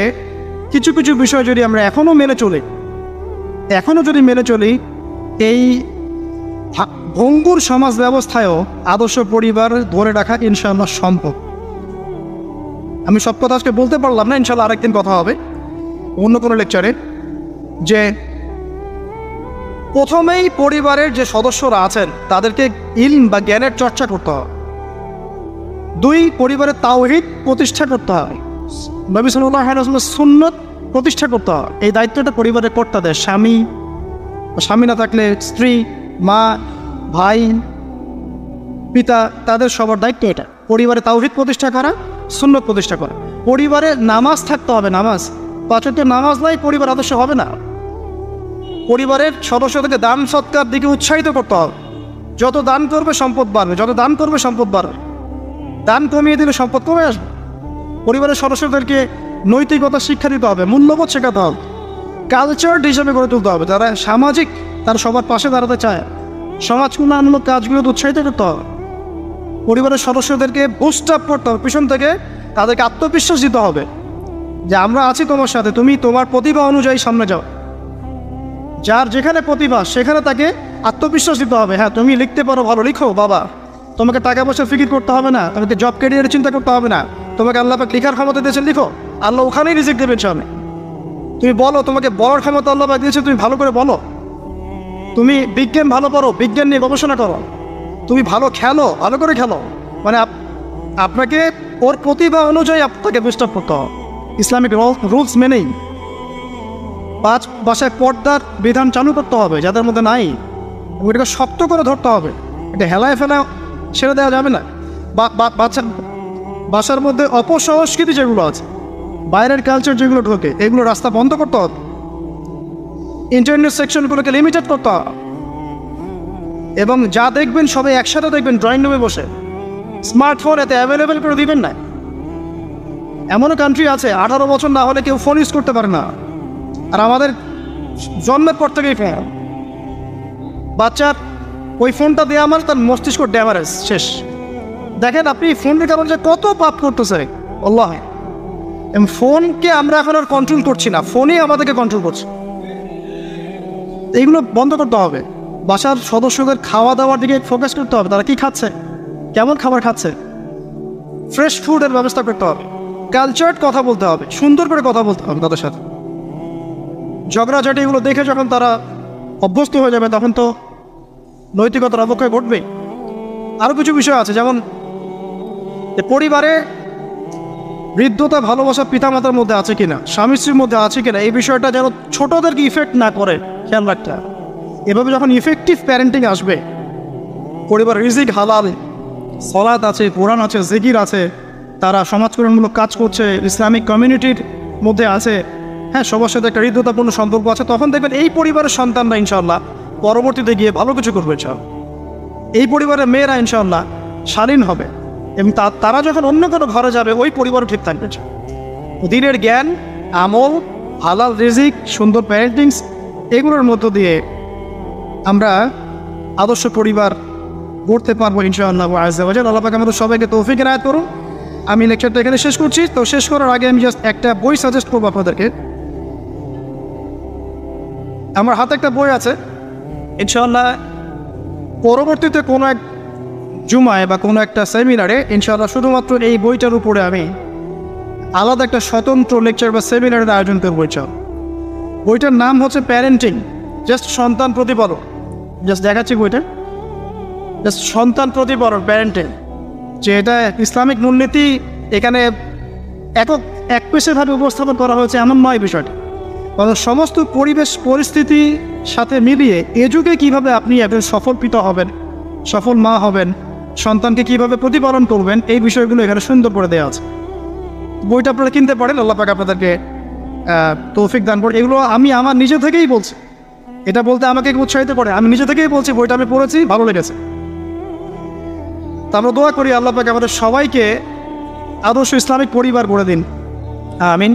কিছু কিছু বিষয় যদি আমরা এখনও যদি মেনে চলি, এই ভঙ্গুর সমাজ ব্যবস্থায়ও আদর্শ পরিবার ধরে রাখা ইনশাআল্লাহ সম্ভব। আমি সব কথা আজকে বলতে পারলাম না, ইনশাআল্লাহ আরেকদিন কথা হবে অন্য কোনো লেকচারে। যে প্রথমেই পরিবারের যে সদস্যরা আছেন তাদেরকে ইলম বা জ্ঞানের চর্চা করতে হবে। 2, পরিবারের তাওহীদ প্রতিষ্ঠা করতে হবে, নবী সাল্লাল্লাহু আলাইহি ওয়াসাল্লামের সুন্নাত প্রতিষ্ঠা করতে হবে। এই দায়িত্বটা পরিবারের কর্তাদের, স্বামী না থাকলে স্ত্রী, মা, ভাই, পিতা, তাদের সবার দায়িত্ব এটা। পরিবারে তাওহীদ প্রতিষ্ঠা করা, সুন্নাত প্রতিষ্ঠা করা। পরিবারে নামাজ থাকতে হবে, নামাজ 5 ওয়াক্ত নামাজ নাই পরিবার আদর্শ হবে না। পরিবারের সদস্যদেরকে দান সৎকার দিকে উৎসাহিত করতে হবে। যত দান করবে সম্পদ বাড়বে, দান কমিয়ে দিলে সম্পদ কমে আসবে। পরিবারের সদস্যদেরকে নৈতিকতা শিক্ষা দিতে হবে, মূল্যবোধ শেখাতে হবে, কালচার হিসাবে গড়ে তুলতে হবে। যারা সামাজিক, তারা সবার পাশে দাঁড়াতে চায়, সমাজ উন্নয়নমূলক কাজগুলোতে উৎসাহিত করতে হবে। পরিবারের সদস্যদেরকে বুস্ট আপ করতে হবে পিছন থেকে, তাদেরকে আত্মবিশ্বাস দিতে হবে যে আমরা আছি তোমার সাথে, তুমি তোমার প্রতিভা অনুযায়ী সামনে যাও। যার যেখানে প্রতিভা সেখানে তাকে আত্মবিশ্বাস দিতে হবে। হ্যাঁ, তুমি লিখতে পারো, ভালো লিখো বাবা, তোমাকে টাকা পয়সা ফিকির করতে হবে না, তোমাকে জব ক্যারিয়ারের চিন্তা করতে হবে না, তোমাকে আল্লাহ পাক লেখার ক্ষমতা দিয়েছেন, লিখো, আল্লাহ ওখানেই রিজিক দেবেন সামনে। তুমি বলো, তোমাকে বলার ক্ষমতা আল্লাহ পাক দিয়েছে, তুমি ভালো করে বলো। তুমি বিজ্ঞান ভালো পারো, বিজ্ঞান নিয়ে গবেষণা করো। তুমি ভালো খেলো, ভালো করে খেলো। মানে আপনাকে ওর প্রতিভা অনুযায়ী আপনাকে বুস্ট আপ করতে হবে, ইসলামিক রুলস মেনেই। 5 বাসায় পর্দার বিধান চালু করতে হবে যাদের মধ্যে নাই, ওইটাকে শক্ত করে ধরতে হবে। এটা হেলায় ফেলায় ছেড়ে দেওয়া যাবে না। বাসার মধ্যে অপসংস্কৃতি যেগুলো আছে, বাইরের কালচার যেগুলো ঢোকে, এগুলো রাস্তা বন্ধ করতে হবে। ইন্টারনেট সেকশনগুলোকে লিমিটেড করতে হবে। এবং যা দেখবেন সবাই একসাথে দেখবেন, ড্রয়িং রুমে বসে। স্মার্টফোন এতে অ্যাভেলেবেল করে দিবেন না। এমনও কান্ট্রি আছে 18 বছর না হলে কেউ ফোন ইউজ করতে পারে না। আর আমাদের জন্মের পর থেকেই ফোন। বাচ্চার ওই ফোনটা দেওয়া আমার তার মস্তিষ্ক ড্যামারেজ শেষ। দেখেন আপনি ফোনের কারণে যে কত পাপ করতেছে আল্লাহ। ফোনকে আমরা এখন আর কন্ট্রোল করছি না, ফোনই আমাদেরকে কন্ট্রোল করছে। এইগুলো বন্ধ করতে হবে। বাসার সদস্যদের খাওয়া দাওয়ার দিকে ফোকাস করতে হবে, তারা কি খাচ্ছে, কেমন খাবার খাচ্ছে, ফ্রেশ ফুডের ব্যবস্থা করতে হবে। কালচার্ড কথা বলতে হবে, সুন্দর করে কথা বলতে হবে তাদের সাথে। ঝগড়াঝাটি এগুলো দেখে যখন তারা অভ্যস্ত হয়ে যাবে তখন তো নৈতিকতার অবক্ষয় ঘটবেই। আরও কিছু বিষয় আছে, যেমন পরিবারে বৃদ্ধতা ভালোবাসা পিতামাতার মধ্যে আছে কিনা, স্বামী স্ত্রীর মধ্যে আছে কিনা, এই বিষয়টা যেন ছোটদেরকে ইফেক্ট না করে খেয়াল রাখতে হবে। এভাবে যখন ইফেক্টিভ প্যারেন্টিং আসবে, পরিবার রিজিক হালাল, সলাত আছে, কোরআন আছে, জিকির আছে, তারা সমাজকরণমূলক কাজ করছে, ইসলামিক কমিউনিটির মধ্যে আছে, হ্যাঁ সবার সাথে একটা হৃদ্যতাপূর্ণ সম্পর্ক আছে, তখন দেখবেন এই পরিবারের সন্তানরা ইনশাআল্লাহ পরবর্তীতে গিয়ে ভালো কিছু করবে। এই পরিবারের মেয়েরা ইনশাআল্লাহ শালীন হবে এবং তারা যখন অন্য কোনো ঘরে যাবে ওই পরিবারও ঠিক থাকবে। দিনের জ্ঞান, আমল, হালাল রিজিক, সুন্দর প্যারেন্টিংস, এগুলোর মধ্য দিয়ে আমরা আদর্শ পরিবার গড়তে পারবো ইনশাআল্লাহ। আল্লাহ পাক আমাদের সবাইকে তৌফিক এনায়েত করুন। আমি লেকচারটা এখানে শেষ করছি। তো শেষ করার আগে আমি জাস্ট একটা বই সাজেস্ট করবো আপনাদেরকে। আমার হাতে একটা বই আছে, ইনশাআল্লাহ পরবর্তীতে কোনো এক জুমায় বা কোনো একটা সেমিনারে ইনশাআল্লাহ শুধুমাত্র এই বইটার উপরে আমি আলাদা একটা স্বতন্ত্র লেকচার বা সেমিনারের আয়োজন করবো। বইটার নাম হচ্ছে প্যারেন্টিং, জাস্ট সন্তান প্রতিপালন। জাস্ট দেখাচ্ছি বইটা, জাস্ট সন্তান প্রতিপালন, প্যারেন্টিং। যে এটা ইসলামিক মূলনীতি এখানে এক পেশেভাবে উপস্থাপন করা হয়েছে এমন নয় বিষয়টা, কারণ সমস্ত পরিবেশ পরিস্থিতি সাথে মিলিয়ে এ যুগে কীভাবে আপনি একজন সফল পিতা হবেন, সফল মা হবেন, সন্তানকে কীভাবে প্রতিপালন করবেন, এই বিষয়গুলো এখানে সুন্দর করে দেওয়া আছে। বইটা আপনারা কিনতে পারেন, আল্লাহ পাক আপনাদেরকে তৌফিক দান করে। এগুলো আমি আমার নিজে থেকেই বলছি, এটা বলতে আমাকে উৎসাহিত করে, আমি নিজে থেকেই বলছি বইটা আমি পড়েছি, ভালো লেগেছে। তা আমরা দোয়া করি আল্লাহ পাক আমাদের সবাইকে আদর্শ ইসলামিক পরিবার গড়ে দিন, আমিন।